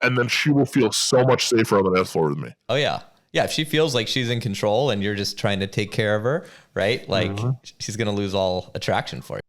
And then she will feel so much safer on the dance floor with me. Oh yeah. Yeah, if she feels like she's in control and you're just trying to take care of her, right? Like she's going to lose all attraction for you.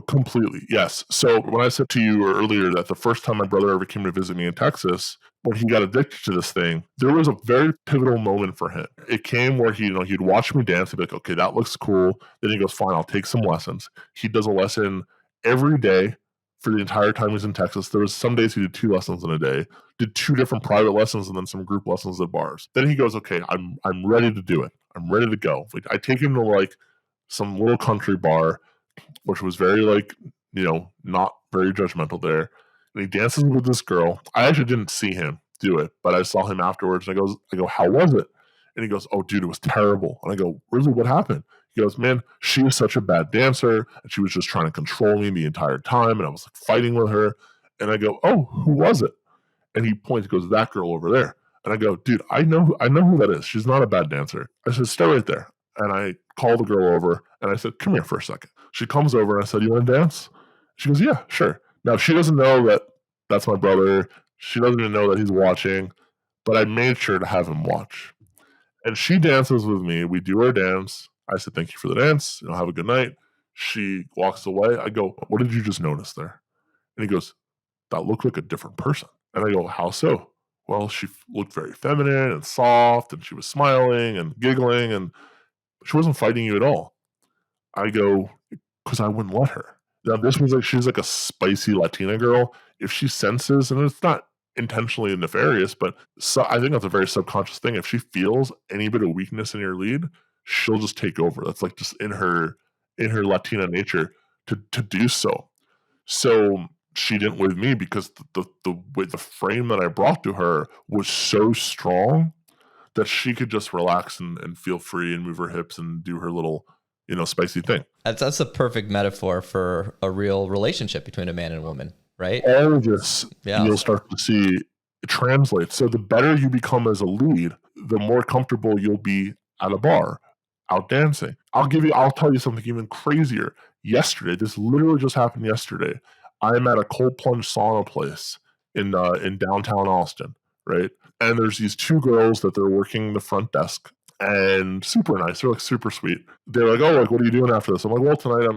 Completely, yes. So when I said to you earlier that the first time my brother ever came to visit me in Texas, when he got addicted to this thing, there was a very pivotal moment for him. It came where he'd watch me dance and be like, okay, that looks cool. Then he goes, fine, I'll take some lessons. He does a lesson every day for the entire time he's in Texas. There was some days he did 2 lessons in a day, did 2 different private lessons and then some group lessons at bars. Then he goes, okay, I'm ready to do it. I'm ready to go. Like, I take him to like some little country bar, which was very like, not very judgmental there. And he dances with this girl. I actually didn't see him do it, but I saw him afterwards and I go, how was it? And he goes, oh dude, it was terrible. And I go, really, what happened? He goes, man, she was such a bad dancer and she was just trying to control me the entire time. And I was like fighting with her. And I go, oh, who was it? And he points, goes, that girl over there. And I go, dude, I know who that is. She's not a bad dancer. I said, stay right there. And I called the girl over and I said, come here for a second. She comes over and I said, you want to dance? She goes, yeah, sure. Now she doesn't know that that's my brother. She doesn't even know that he's watching. but I made sure to have him watch. And she dances with me. We do our dance. I said, thank you for the dance. Have a good night. She walks away. I go, what did you just notice there? And he goes, that looked like a different person. And I go, how so? Well, she looked very feminine and soft, and she was smiling and giggling, and she wasn't fighting you at all. I go, because I wouldn't let her. Now, this was like, she's like a spicy Latina girl. If she senses, and it's not intentionally nefarious, but I think that's a very subconscious thing. If she feels any bit of weakness in your lead, she'll just take over. That's like just in her Latina nature to do so. So she didn't with me because the frame that I brought to her was so strong that she could just relax and feel free and move her hips and do her little, spicy thing. That's a perfect metaphor for a real relationship between a man and a woman, right? All of this, you'll start to see it translates. So the better you become as a lead, the more comfortable you'll be at a bar, out dancing. I'll tell you something even crazier. Yesterday, this literally just happened yesterday. I'm at a cold plunge sauna place in downtown Austin, right? And there's these two girls that they're working the front desk, and super nice. They're like super sweet. They're like, oh, like, what are you doing after this? I'm like, well, tonight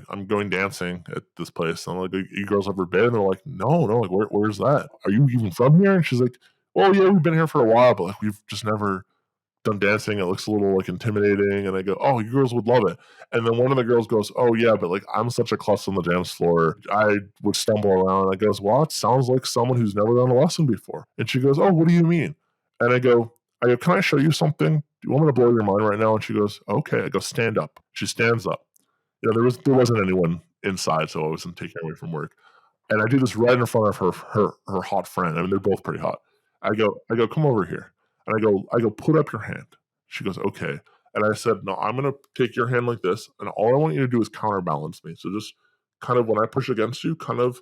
I'm going dancing at this place. And I'm like, you girls ever been? And they're like, no, like, where's that? Are you even from here? And she's like, well, yeah, we've been here for a while, but like, we've just never done dancing. It looks a little like intimidating. And I go, oh, you girls would love it. And then one of the girls goes, oh yeah, but like, I'm such a klutz on the dance floor. I would stumble around. And I goes, well, it sounds like someone who's never done a lesson before. And she goes, oh, what do you mean? And I go, can I show you something? Do you want me to blow your mind right now? And she goes, okay. I go, stand up. She stands up. There wasn't anyone inside, so I wasn't taking her away from work. And I do this right in front of her hot friend. I mean, they're both pretty hot. I go, come over here. And I go, put up your hand. She goes, okay. And I said, no, I'm going to take your hand like this. And all I want you to do is counterbalance me. So just kind of when I push against you, kind of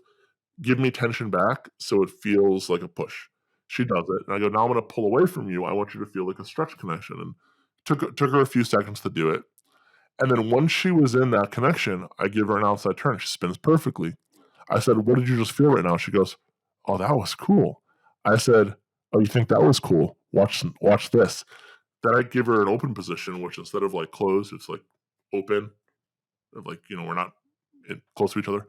give me tension back so it feels like a push. She does it. And I go, now I'm going to pull away from you. I want you to feel like a stretch connection. And took her a few seconds to do it. And then once she was in that connection, I give her an outside turn. She spins perfectly. I said, what did you just feel right now? She goes, oh, that was cool. I said, oh, you think that was cool? Watch this. Then I give her an open position, which instead of like closed, it's like open. Like, we're not close to each other.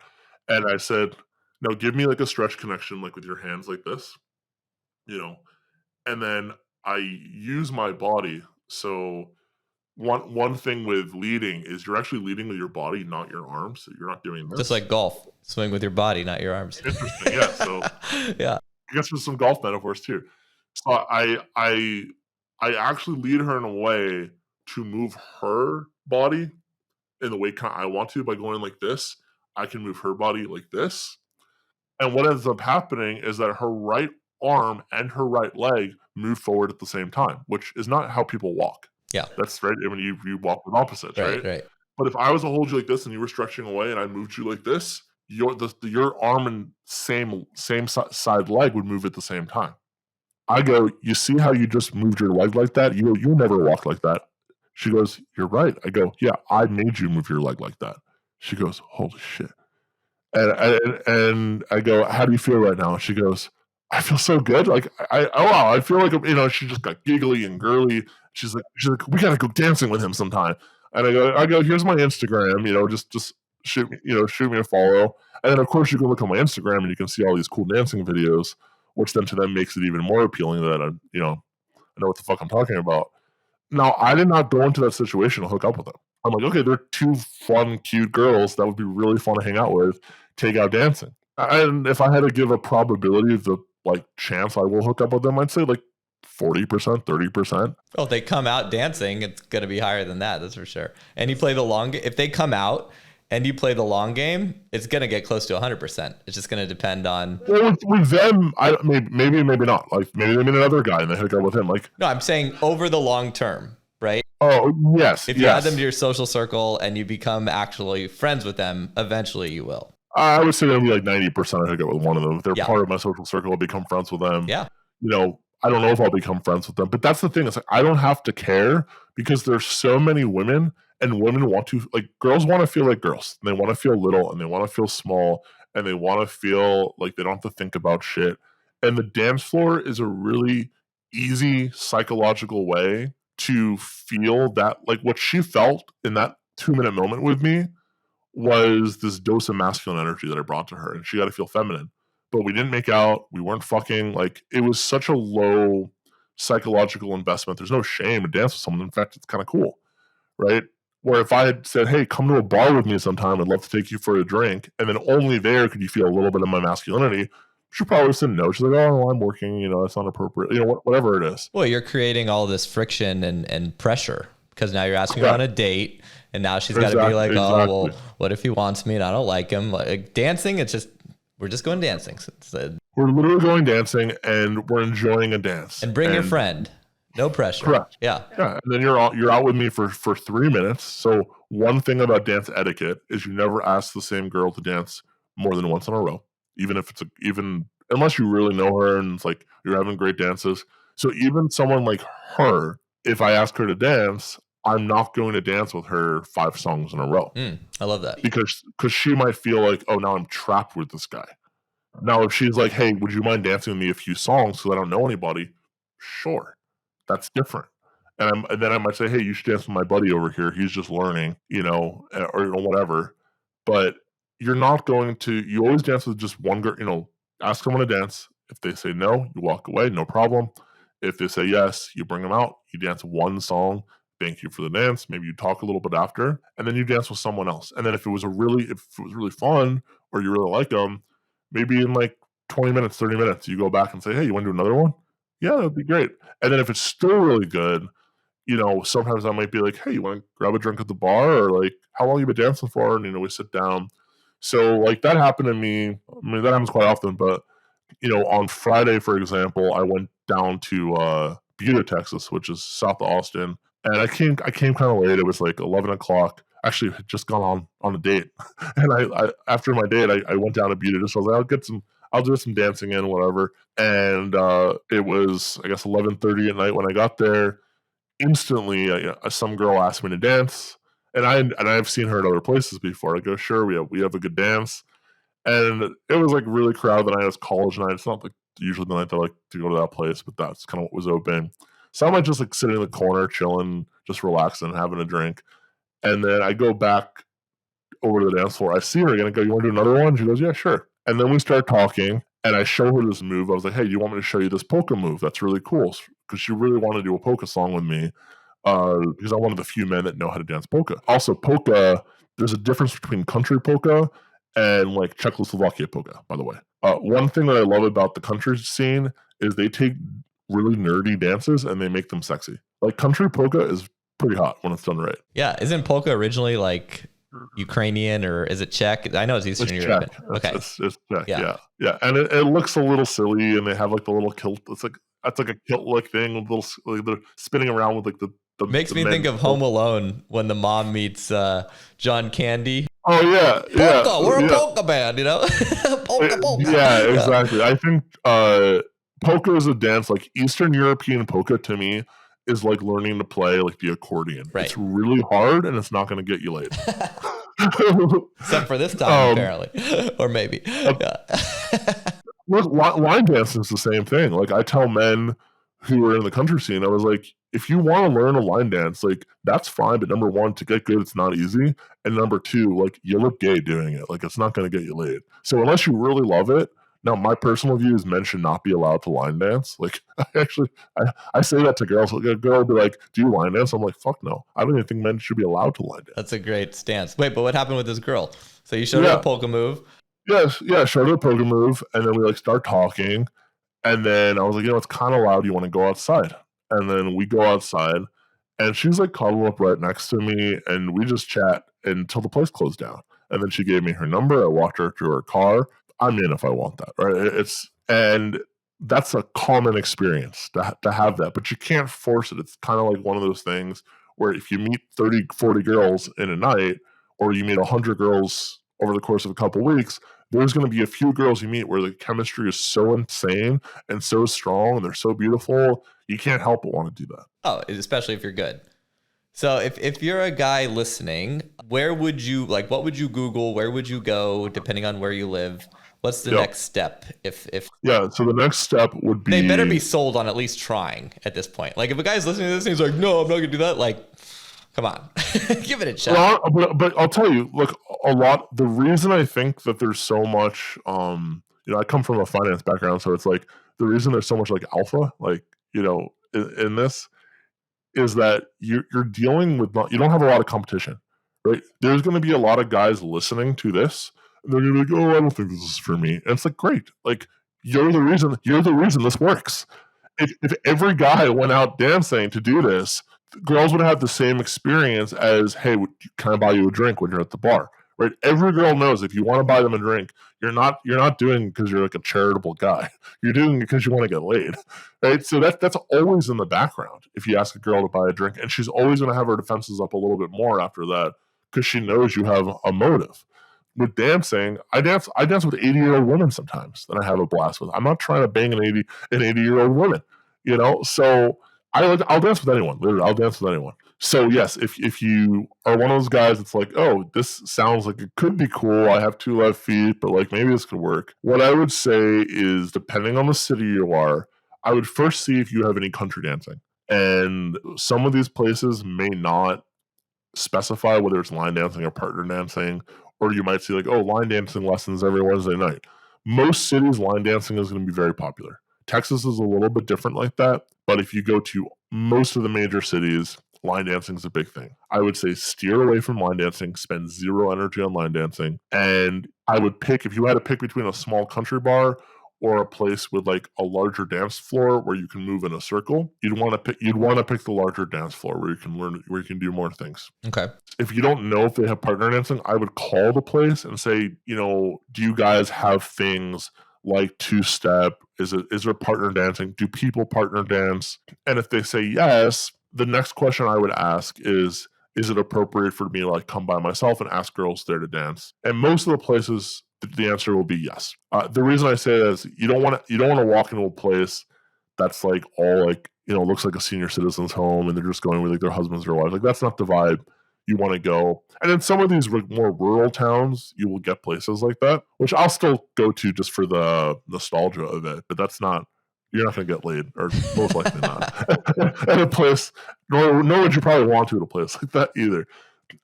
And I said, now give me like a stretch connection, like with your hands like this, and then I use my body. So one thing with leading is you're actually leading with your body, not your arms. So you're not doing this. Just like golf, swing with your body, not your arms. Interesting, yeah. So yeah, I guess there's some golf metaphors too. So I actually lead her in a way to move her body in the way I want to by going like this. I can move her body like this. And what ends up happening is that her right arm and her right leg move forward at the same time, which is not how people walk. Yeah. That's right. I mean, you walk with opposites, right? Right. But if I was to hold you like this and you were stretching away and I moved you like this, your arm and same side leg would move at the same time. I go, you see how you just moved your leg like that? You'll never walk like that. She goes, you're right. I go, yeah, I made you move your leg like that. She goes, holy shit. And I go, how do you feel right now? She goes, I feel so good. Like, wow, I feel like, she just got giggly and girly. She's like, we got to go dancing with him sometime. And I go, here's my Instagram, just shoot me a follow. And then of course you can look on my Instagram and you can see all these cool dancing videos, which then to them makes it even more appealing that I know what the fuck I'm talking about. Now, I did not go into that situation to hook up with them. I'm like, okay, they're two fun, cute girls that would be really fun to hang out with, take out dancing. And if I had to give a probability of the chance I will hook up with them, I'd say 40%, 30%. Oh, if they come out dancing, it's going to be higher than that. That's for sure. And you play the long game. If they come out and you play the long game, it's going to get close to 100%. It's just going to depend on. Well, with them, maybe not. Maybe they meet another guy and they hook up with him. No, I'm saying over the long term, right? Oh, yes. If you add them to your social circle and you become actually friends with them, eventually you will. I would say that would be 90% I hook up with one of them. If they're part of my social circle, I'll become friends with them. Yeah. I don't know if I'll become friends with them, but that's the thing. It's I don't have to care because there's so many women, and women want to, girls want to feel like girls. They want to feel little and they want to feel small and they want to feel like they don't have to think about shit. And the dance floor is a really easy psychological way to feel that, like, what she felt in that 2-minute moment with me was this dose of masculine energy that I brought to her, and she got to feel feminine. But we didn't make out. We weren't fucking. Like, it was such a low psychological investment. There's no shame to dance with someone. In fact, it's kind of cool, right? Where if I had said, hey, come to a bar with me sometime, I'd love to take you for a drink, and then only there could you feel a little bit of my masculinity, she probably said no. She's like, oh, well, I'm working, it's not appropriate, whatever it is. Well, you're creating all this friction and pressure because now you're asking her on a date, and now she's got to be like, oh, well, what if he wants me and I don't like him? Like, dancing, we're just going dancing. We're literally going dancing, and we're enjoying a dance. And bring your friend. No pressure. Correct. Yeah. And then you're out with me for 3 minutes. So one thing about dance etiquette is you never ask the same girl to dance more than once in a row, even if unless you really know her and it's like you're having great dances. So even someone like her, if I ask her to dance, I'm not going to dance with her 5 songs in a row. I love that. Because she might feel like, oh, now I'm trapped with this guy. Now, if she's like, hey, would you mind dancing with me a few songs because I don't know anybody? Sure. That's different. And then I might say, hey, you should dance with my buddy over here. He's just learning, or whatever. But you're not going to, you always dance with just one girl, ask someone to dance. If they say no, you walk away, no problem. If they say yes, you bring them out, you dance one song, thank you for the dance. Maybe you talk a little bit after, and then you dance with someone else. And then if it was really fun, or you really like them, maybe in like 20 minutes, 30 minutes, you go back and say, hey, you want to do another one? Yeah, that'd be great. And then if it's still really good, sometimes I might be like, hey, you want to grab a drink at the bar? Or like, how long you been dancing for? And, we sit down. So like that happened to me. I mean, that happens quite often, but on Friday, for example, I went down to Buda, Texas, which is south of Austin. And I came kind of late. It was like 11 o'clock. Actually, had just gone on a date. And I after my date, I went down to Buda. Just I was like, I'll do some dancing in, whatever. And it was, I guess, 11:30 at night when I got there. Instantly, some girl asked me to dance, and I've seen her at other places before. I go, sure, we have a good dance, and it was like really crowded night. It was college night. It's not like usually the night I like to go to that place, but that's kind of what was open. So I might just like sitting in the corner, chilling, just relaxing, having a drink, and then I go back over to the dance floor. I see her again. I go, you want to do another one? She goes, yeah, sure. And then we start talking, and I show her this move. I was like, hey, do you want me to show you this polka move? That's really cool. Because she really wanted to do a polka song with me, because I'm one of the few men that know how to dance polka. Also, polka, there's a difference between country polka and like Czechoslovakia polka, by the way. One thing that I love about the country scene is they take really nerdy dances and they make them sexy. Like country polka is pretty hot when it's done right. Yeah. Isn't polka originally like Ukrainian, or is it Czech? I know it's Eastern Europe. Okay. It's Czech. Yeah. And it looks a little silly, and they have like the little kilt. That's like a kilt-like thing with little, like they're spinning around with like the makes me think of Home Alone when the mom meets John Candy. Oh yeah, polka, we're a polka band, polka. Yeah, exactly. I think polka is a dance. Like Eastern European polka to me is like learning to play like the accordion. Right. It's really hard, and it's not going to get you laid. Except for this time, apparently, or maybe. Look, line dancing is the same thing. Like I tell men who are in the country scene, I was like, if you want to learn a line dance, like that's fine. But number one, to get good, it's not easy. And number two, like you look gay doing it. Like it's not going to get you laid. So unless you really love it. Now, my personal view is men should not be allowed to line dance. Like, I say that to girls. Like, a girl will be like, do you line dance? I'm like, fuck no. I don't even think men should be allowed to line dance. That's a great stance. Wait, but what happened with this girl? So you showed her a polka move. Yes, showed her a polka move, and then we like start talking. And then I was like, it's kind of loud. You want to go outside? And then we go outside, and she's like cuddled up right next to me, and we just chat until the place closed down. And then she gave me her number. I walked her to her car. I'm in if I want that, right? And that's a common experience to have that, but you can't force it. It's kind of like one of those things where if you meet 30, 40 girls in a night, or you meet 100 girls over the course of a couple of weeks, there's going to be a few girls you meet where the chemistry is so insane and so strong, and they're so beautiful, you can't help but want to do that. Oh, especially if you're good. So if you're a guy listening, where would you, like, what would you Google? Where would you go, depending on where you live? What's the Yep. next step? If Yeah. So the next step would be, they better be sold on at least trying at this point. Like if a guy's listening to this and he's like, no, I'm not gonna do that. Like, come on, give it a shot. well, but I'll tell you, look, the reason I think that there's so much, I come from a finance background, so it's like the reason there's so much like alpha, like, in this is that you're dealing with, you don't have a lot of competition, right? There's going to be a lot of guys listening to this, and they're going to be like, oh, I don't think this is for me. And it's like, great, like you're the reason this works. If every guy went out dancing to do this, girls would have the same experience as, hey, can I buy you a drink when you're at the bar, right? Every girl knows if you want to buy them a drink, you're not doing it because you're like a charitable guy. You're doing it because you want to get laid, right? So that's always in the background. If you ask a girl to buy a drink, and she's always going to have her defenses up a little bit more after that because she knows you have a motive. With dancing, I dance with 80-year-old women sometimes that I have a blast with. I'm not trying to bang an 80-year-old woman, So I'll dance with anyone. Literally, I'll dance with anyone. So yes, if you are one of those guys that's like, oh, this sounds like it could be cool. I have 2 left feet, but like maybe this could work. What I would say is, depending on the city you are, I would first see if you have any country dancing. And some of these places may not specify whether it's line dancing or partner dancing, or you might see like, oh, line dancing lessons every Wednesday night. Most cities, line dancing is going to be very popular. Texas is a little bit different like that, but if you go to most of the major cities, line dancing is a big thing. I would say steer away from line dancing, spend zero energy on line dancing, and I would pick, if you had to pick between a small country bar or a place with like a larger dance floor where you can move in a circle, you'd want to pick the larger dance floor where you can do more things. Okay. If you don't know if they have partner dancing, I would call the place and say, do you guys have things like 2-step? Is there partner dancing? Do people partner dance? And if they say yes, the next question I would ask is it appropriate for me to like come by myself and ask girls there to dance? And most of the places, the answer will be yes. The reason I say that is you don't want to walk into a place that's like all like, looks like a senior citizen's home and they're just going with like their husbands or wives. Like that's not the vibe you want to go. And in some of these more rural towns, you will get places like that, which I'll still go to just for the nostalgia of it. But you're not going to get laid, or most likely not, at a place. Nor would you probably want to at a place like that either.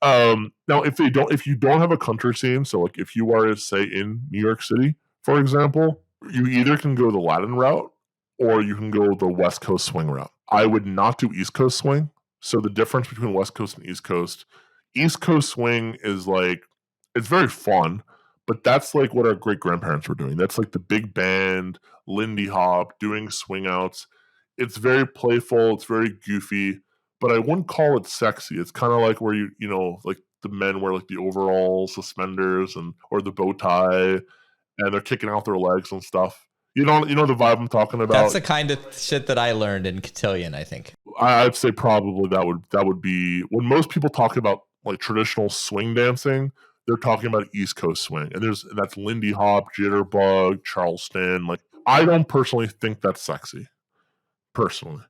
Now, if you don't have a country scene, so like if you are, say, in New York City, for example, you either can go the Latin route or you can go the West Coast swing route. I would not do East Coast swing. So the difference between West Coast and East Coast swing is like, it's very fun, but that's like what our great grandparents were doing. That's like the big band, Lindy Hop, doing swing outs. It's very playful. It's very goofy, but I wouldn't call it sexy. It's kind of like where like the men wear like the overalls, suspenders, or the bow tie, and they're kicking out their legs and stuff. You know the vibe I'm talking about. That's the kind of shit that I learned in Cotillion, I think. I'd say probably that would be when most people talk about like traditional swing dancing, they're talking about East Coast swing, and that's Lindy Hop, Jitterbug, Charleston. Like I don't personally think that's sexy, personally.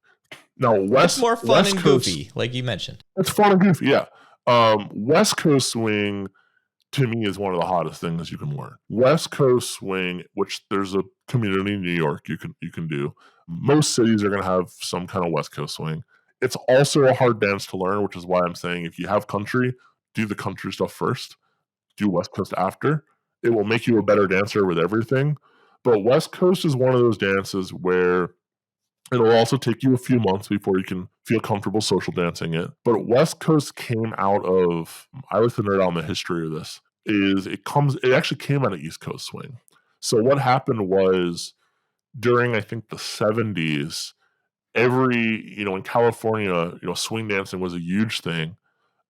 Now it's more fun and goofy, like you mentioned. It's fun and goofy, yeah. West Coast swing, to me, is one of the hottest things you can learn. West Coast swing, which there's a community in New York you can do. Most cities are going to have some kind of West Coast swing. It's also a hard dance to learn, which is why I'm saying if you have country, do the country stuff first, do West Coast after. It will make you a better dancer with everything. But West Coast is one of those dances where it'll also take you a few months before you can feel comfortable social dancing it. But West Coast came out of, I like to nerd out on the history of this, it actually came out of East Coast swing. So what happened was during, I think, the 70s, in California, swing dancing was a huge thing,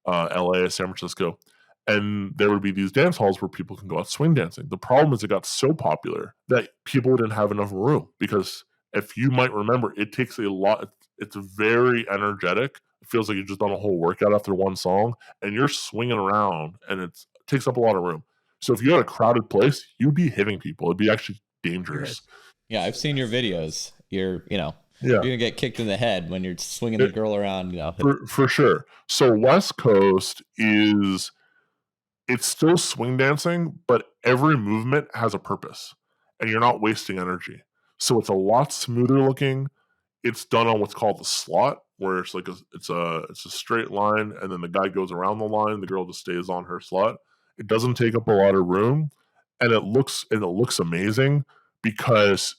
LA, San Francisco, and there would be these dance halls where people can go out swing dancing. The problem is it got so popular that people didn't have enough room because, if you might remember, it takes a lot. It's very energetic. It feels like you've just done a whole workout after one song, and you're swinging around, and it takes up a lot of room. So if you had a crowded place, you'd be hitting people. It'd be actually dangerous. Yeah, I've seen your videos. You're gonna get kicked in the head when you're swinging the girl around. For sure. So West Coast it's still swing dancing, but every movement has a purpose, and you're not wasting energy. So it's a lot smoother looking. It's done on what's called the slot, where it's like it's a straight line, and then the guy goes around the line. The girl just stays on her slot. It doesn't take up a lot of room, and it looks amazing because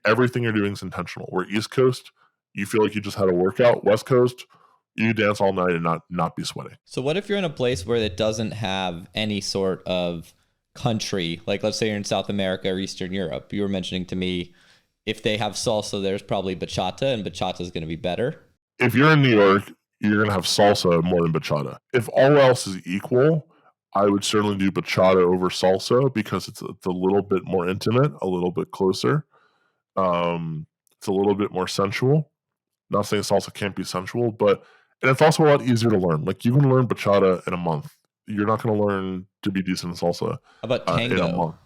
everything you're doing is intentional. Where East Coast, you feel like you just had a workout. West Coast, you dance all night and not be sweating. So what if you're in a place where it doesn't have any sort of country? Like let's say you're in South America or Eastern Europe. You were mentioning to me if they have salsa, there's probably bachata, and bachata is going to be better. If you're in New York, you're going to have salsa more than bachata. If all else is equal, I would certainly do bachata over salsa because it's a little bit more intimate, a little bit closer. It's a little bit more sensual. Not saying salsa can't be sensual, but and it's also a lot easier to learn. Like you can learn bachata in a month. You're not going to learn to be decent in salsa. How about in a tango? month.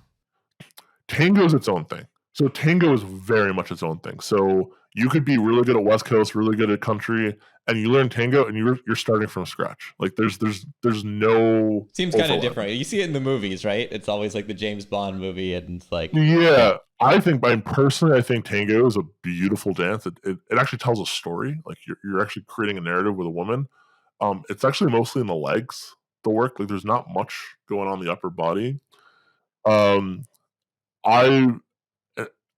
Tango is its own thing. So tango is very much its own thing. So you could be really good at West Coast, really good at country, and you learn tango, and you're starting from scratch. Like there's no Seems kind of different. You see it in the movies, right? It's always like the James Bond movie, and it's like yeah. I think personally, I think tango is a beautiful dance. It actually tells a story. Like you're actually creating a narrative with a woman. It's actually mostly in the legs, the work. Like there's not much going on the upper body.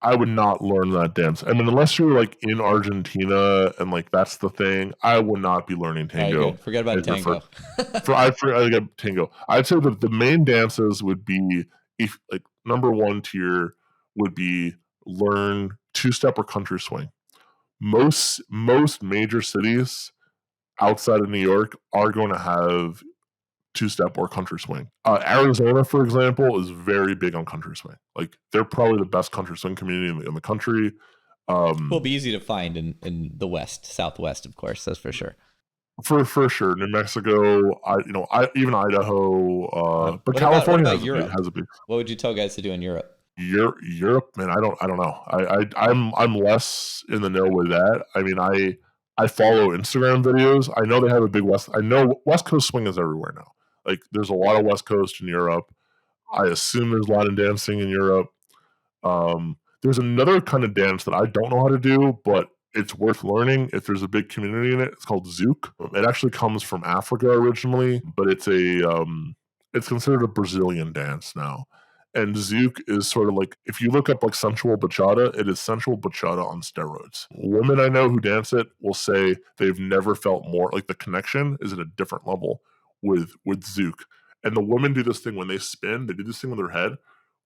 I would not learn that dance. I mean, unless you're like in Argentina and like that's the thing, I would not be learning tango. Right, forget about tango. I get tango. I'd say that the main dances would be if like number one tier would be learn two-step or country swing. Most major cities outside of New York are going to have two-step or country swing. Arizona, for example, is very big on country swing. Like they're probably the best country swing community in the country. Will be easy to find in the West, Southwest, of course. That's for sure. For sure, New Mexico, even Idaho, but California has a big. What would you tell guys to do in Europe? Europe, man, I don't know. I'm less in the know with that. I mean, I follow Instagram videos. I know they have a big I know West Coast swing is everywhere now. Like there's a lot of West Coast in Europe. I assume there's Latin dancing in Europe. There's another kind of dance that I don't know how to do, but it's worth learning if there's a big community in it. It's called Zouk. It actually comes from Africa originally, but it's considered a Brazilian dance now. And Zouk is sort of like, if you look up like sensual bachata, it is sensual bachata on steroids. Women I know who dance it will say they've never felt more, like the connection is at a different level with Zouk. And the women do this thing when they spin, they do this thing with their head,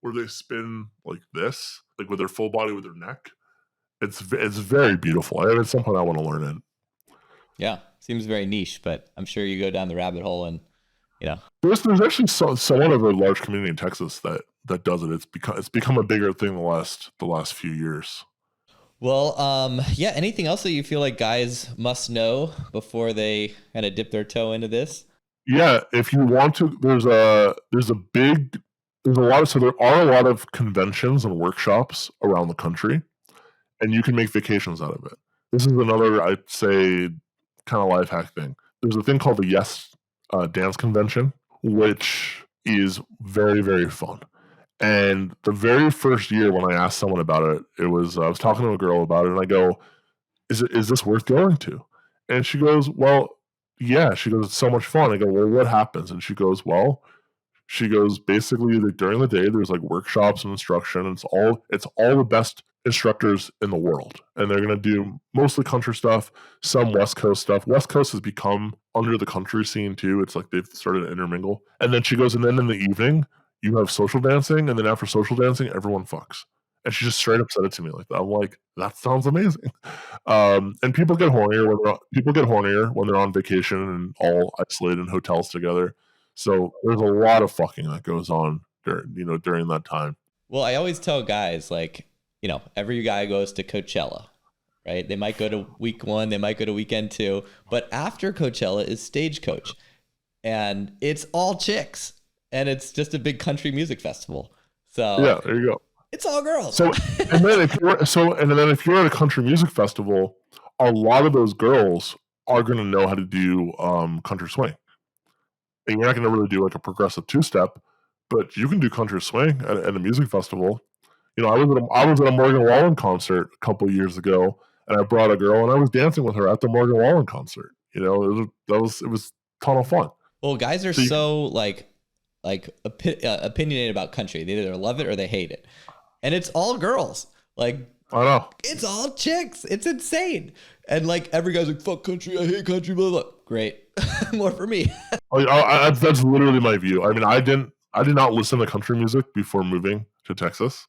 where they spin like this, like with their full body, with their neck. It's very beautiful. At some point I want to learn it. Yeah, seems very niche, but I'm sure you go down the rabbit hole and, There's actually somewhat of a large community in Texas that does it. It's become a bigger thing the last few years. Well, yeah. Anything else that you feel like guys must know before they kind of dip their toe into this? Yeah, if you want to, there are a lot of conventions and workshops around the country, and you can make vacations out of it. This is another, I'd say, kind of life hack thing. There's a thing called the Yes Dance Convention, which is very, very fun. And the very first year when I asked someone about it, I was talking to a girl about it, and I go, is this worth going to? And she goes, well, yeah. She goes, it's so much fun. I go, well, what happens? And she goes, basically like during the day, there's like workshops and instruction. And it's all the best instructors in the world. And they're going to do mostly country stuff, some West Coast stuff. West Coast has become under the country scene too. It's like they've started to intermingle. And then she goes, and then in the evening, you have social dancing. And then after social dancing, everyone fucks. And she just straight up said it to me like that. I'm like, that sounds amazing. And people get hornier when they're on vacation and all isolated in hotels together. So there's a lot of fucking that goes on during that time. Well, I always tell guys like, every guy goes to Coachella, right? They might go to week 1, they might go to weekend 2, but after Coachella is Stagecoach, and it's all chicks, and it's just a big country music festival. So yeah, there you go. It's all girls. So and then if you're at a country music festival, a lot of those girls are going to know how to do country swing. And you're not going to really do like a progressive two-step, but you can do country swing at a music festival. You know, I was at a Morgan Wallen concert a couple years ago, and I brought a girl, and I was dancing with her at the Morgan Wallen concert. You know, it was a ton of fun. Well, guys are so like opinionated about country. They either love it or they hate it, and it's all girls. Like, I know, it's all chicks. It's insane. And like every guy's like, fuck country, I hate country, blah blah. Great, more for me. That's literally my view. I mean, I did not listen to country music before moving to Texas.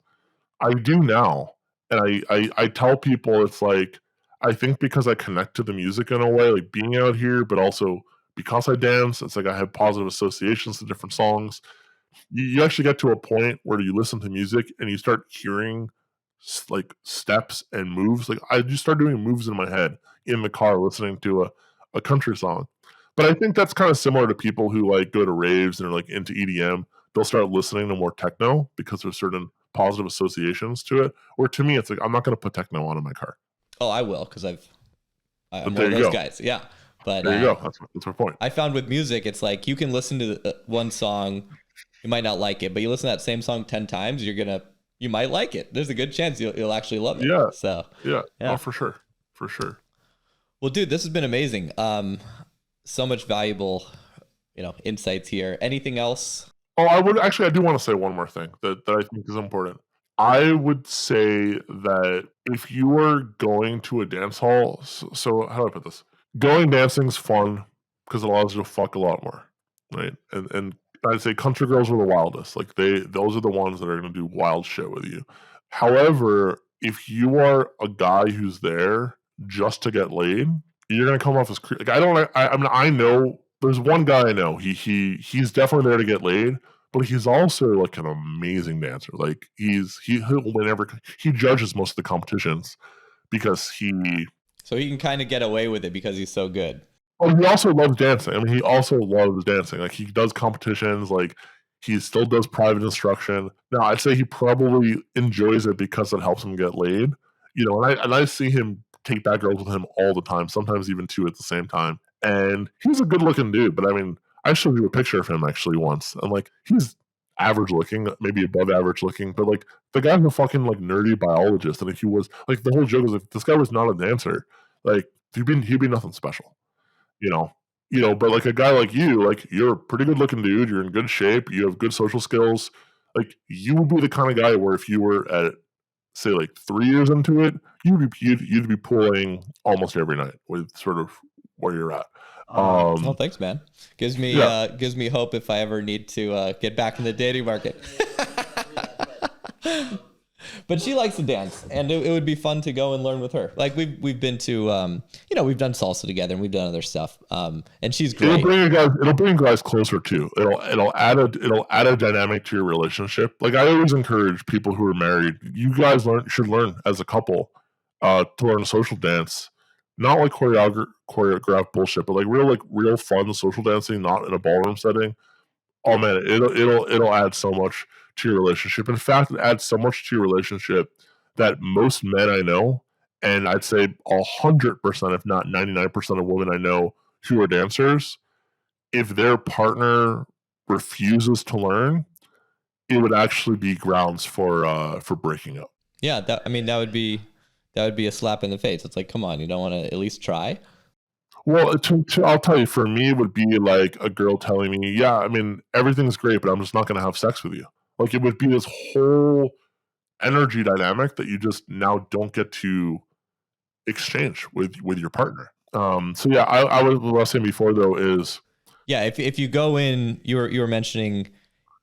I do now, and I tell people it's like, I think because I connect to the music in a way, like being out here, but also because I dance, it's like I have positive associations to different songs. You actually get to a point where you listen to music and you start hearing like steps and moves. Like I just start doing moves in my head in the car listening to a country song. But I think that's kind of similar to people who like go to raves and are like into EDM. They'll start listening to more techno because there's certain positive associations to it. Or to me, it's like I'm not going to put techno on in my car. Oh, I will, because I'm one of those guys. Yeah. But there you go. That's my point. I found with music, it's like you can listen to one song, you might not like it, but you listen to that same song 10 times, you might like it. There's a good chance you'll actually love it. Yeah. So yeah. Oh, for sure. For sure. Well, dude, this has been amazing. So much valuable, insights here. Anything else? Oh, I do want to say one more thing that I think is important. I would say that if you are going to a dance hall, so how do I put this? Going dancing's fun because it allows you to fuck a lot more, right? And I'd say country girls are the wildest. Like those are the ones that are going to do wild shit with you. However, if you are a guy who's there just to get laid, you're going to come off as like I know there's one guy I know. He's definitely there to get laid, but he's also like an amazing dancer. Like he'll whenever he judges most of the competitions because so he can kind of get away with it because he's so good. Oh, he also loves dancing. I mean, he also loves dancing. Like he does competitions. Like he still does private instruction. Now, I'd say he probably enjoys it because it helps him get laid. And I see him take bad girls with him all the time. Sometimes even two at the same time. And he's a good-looking dude. But I mean, I showed you a picture of him actually once, and like he's average looking, maybe above average looking, but like the guy's a fucking like nerdy biologist, and if he was like the whole joke is if this guy was not a dancer, like he'd be nothing special, But like a guy like you, like you're a pretty good looking dude, you're in good shape, you have good social skills, like you would be the kind of guy where if you were at say like 3 years into it, you'd be pulling almost every night with sort of where you're at. Well, thanks, man. Gives me hope if I ever need to get back in the dating market. But she likes to dance, and it would be fun to go and learn with her. Like we've been to, we've done salsa together, and we've done other stuff. And she's great. It'll bring guys closer too. It'll add a dynamic to your relationship. Like I always encourage people who are married, you guys should learn as a couple to learn social dance. Not like choreographed bullshit, but like real fun social dancing, not in a ballroom setting. Oh man, it'll add so much to your relationship. In fact, it adds so much to your relationship that most men I know, and I'd say 100%, if not 99% of women I know who are dancers, if their partner refuses to learn, it would actually be grounds for breaking up. Yeah, that would be a slap in the face. It's like, come on, you don't want to at least try? Well, I'll tell you, for me, it would be like a girl telling me, yeah, I mean, everything's great, but I'm just not going to have sex with you. Like, it would be this whole energy dynamic that you just now don't get to exchange with your partner. So yeah, I was saying before though is, yeah, if you go in, you were mentioning,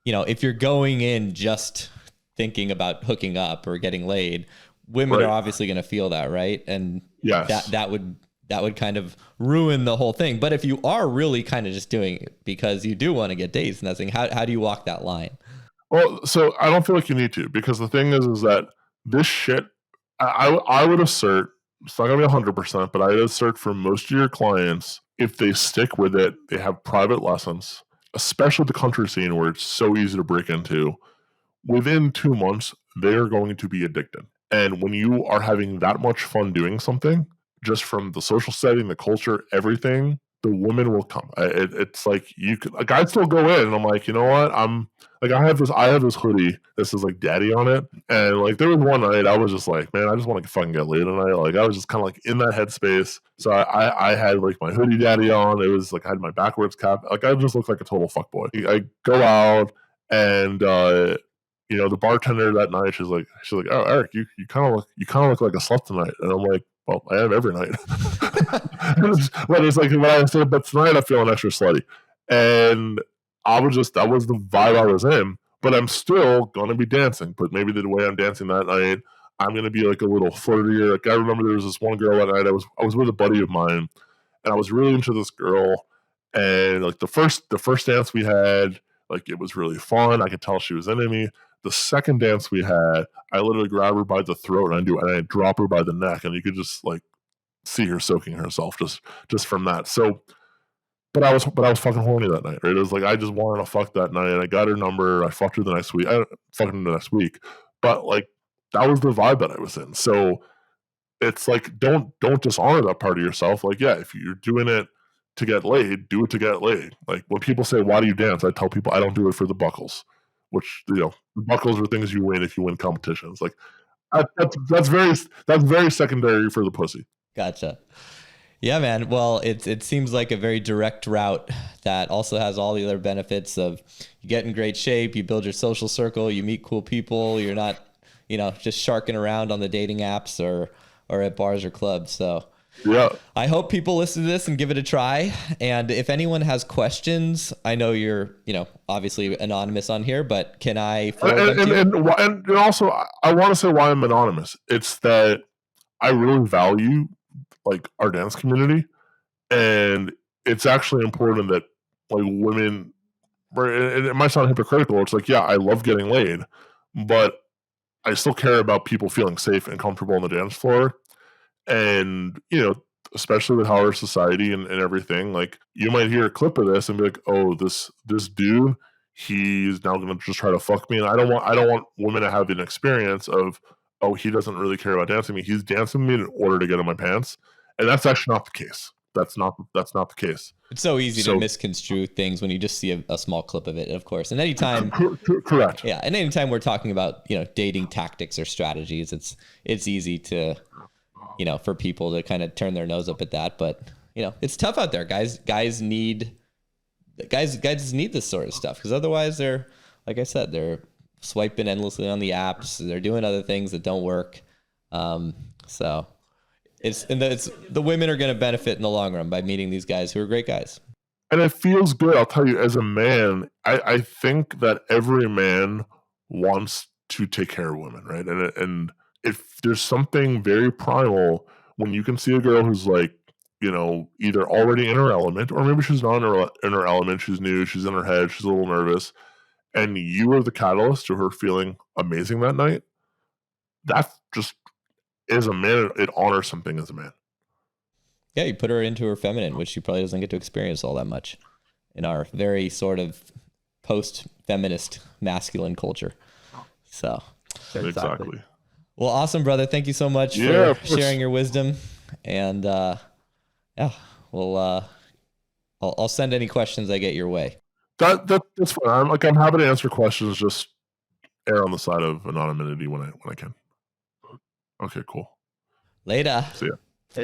if you're going in just thinking about hooking up or getting laid, women are obviously going to feel that, right? And yes, that would kind of ruin the whole thing. But if you are really kind of just doing it because you do want to get dates and that thing, how do you walk that line? Well, so I don't feel like you need to, because the thing is that this shit, I would assert, it's not going to be 100%, but I would assert for most of your clients, if they stick with it, they have private lessons, especially the country scene where it's so easy to break into, within 2 months, they are going to be addicted. And when you are having that much fun doing something, just from the social setting, the culture, everything, the women will come. It's like you could, like, I'd still go in and I'm like, you know what? I'm like, I have this hoodie. This is like daddy on it. And like, there was one night I was just like, man, I just want to fucking get laid tonight. Like, I was just kind of like in that headspace. So I had like my hoodie daddy on. It was like, I had my backwards cap. Like, I just looked like a total fuckboy. I go out and, the bartender that night, she's like, oh, Eric, you kind of look like a slut tonight. And I'm like, well, I am every night. But it's like, when I said, but tonight I'm feeling extra slutty. And that was the vibe I was in. But I'm still going to be dancing. But maybe the way I'm dancing that night, I'm going to be like a little flirtier. Like, I remember there was this one girl that night, I was with a buddy of mine, and I was really into this girl. And like the first dance we had, like, it was really fun. I could tell she was into me. The second dance we had, I literally grab her by the throat and I drop her by the neck, and you could just like see her soaking herself just from that. So, but I was fucking horny that night, right? It was like, I just wanted to fuck that night. I got her number. I fucked her the next week. I fucked her the next week. But like, that was the vibe that I was in. So it's like, don't dishonor that part of yourself. Like, yeah, if you're doing it to get laid, do it to get laid. Like, when people say, why do you dance? I tell people I don't do it for the buckles, which, the buckles are things you win if you win competitions. Like, that's very secondary for the pussy. Gotcha. Yeah, man. Well, it seems like a very direct route that also has all the other benefits of you get in great shape, you build your social circle, you meet cool people, you're not, just sharking around on the dating apps or at bars or clubs. So yeah, I hope people listen to this and give it a try. And if anyone has questions, I know you're, obviously anonymous on here, but can I forward them to you? And also, I want to say why I'm anonymous. It's that I really value like our dance community, and it's actually important that like women, and it might sound hypocritical. It's like, yeah, I love getting laid, but I still care about people feeling safe and comfortable on the dance floor. And, especially with our society and everything, like, you might hear a clip of this and be like, oh, this dude, he's now going to just try to fuck me. And I don't want women to have an experience of, oh, he doesn't really care about dancing me. He's dancing me in order to get in my pants. And that's actually not the case. That's not the case. It's so easy to misconstrue things when you just see a small clip of it, of course. And anytime, correct. Yeah, and anytime we're talking about dating tactics or strategies, it's easy to for people to kind of turn their nose up at that. But it's tough out there, guys. Guys need this sort of stuff, because otherwise they're, like I said, they're swiping endlessly on the apps. They're doing other things that don't work. So. It's the women are going to benefit in the long run by meeting these guys who are great guys. And it feels good. I'll tell you, as a man, I think that every man wants to take care of women, right? And if there's something very primal when you can see a girl who's like, either already in her element, or maybe she's not in her element, she's new, she's in her head, she's a little nervous, and you are the catalyst to her feeling amazing that night, that just, as a man, it honors something as a man. Yeah, you put her into her feminine, which she probably doesn't get to experience all that much in our very sort of post-feminist masculine culture. So exactly. Well, awesome, brother. Thank you so much for sharing your wisdom. And I'll send any questions I get your way. That's fine. I'm happy to answer questions. Just err on the side of anonymity when I can. Okay, cool. Later. See ya.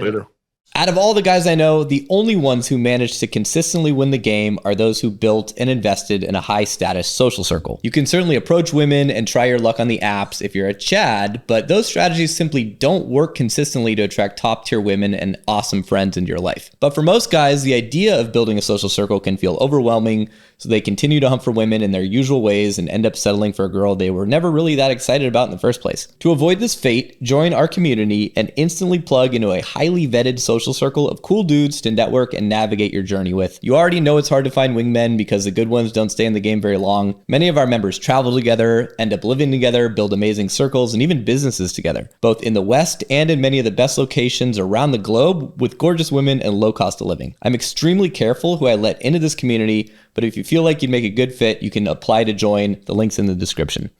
Later. Out of all the guys I know, the only ones who managed to consistently win the game are those who built and invested in a high-status social circle. You can certainly approach women and try your luck on the apps if you're a Chad, but those strategies simply don't work consistently to attract top-tier women and awesome friends into your life. But for most guys, the idea of building a social circle can feel overwhelming, so they continue to hunt for women in their usual ways and end up settling for a girl they were never really that excited about in the first place. To avoid this fate, join our community and instantly plug into a highly vetted social circle of cool dudes to network and navigate your journey with. You already know it's hard to find wingmen because the good ones don't stay in the game very long. Many of our members travel together, end up living together, build amazing circles, and even businesses together, both in the West and in many of the best locations around the globe with gorgeous women and low cost of living. I'm extremely careful who I let into this community, but if you feel like you'd make a good fit, you can apply to join. The link's in the description.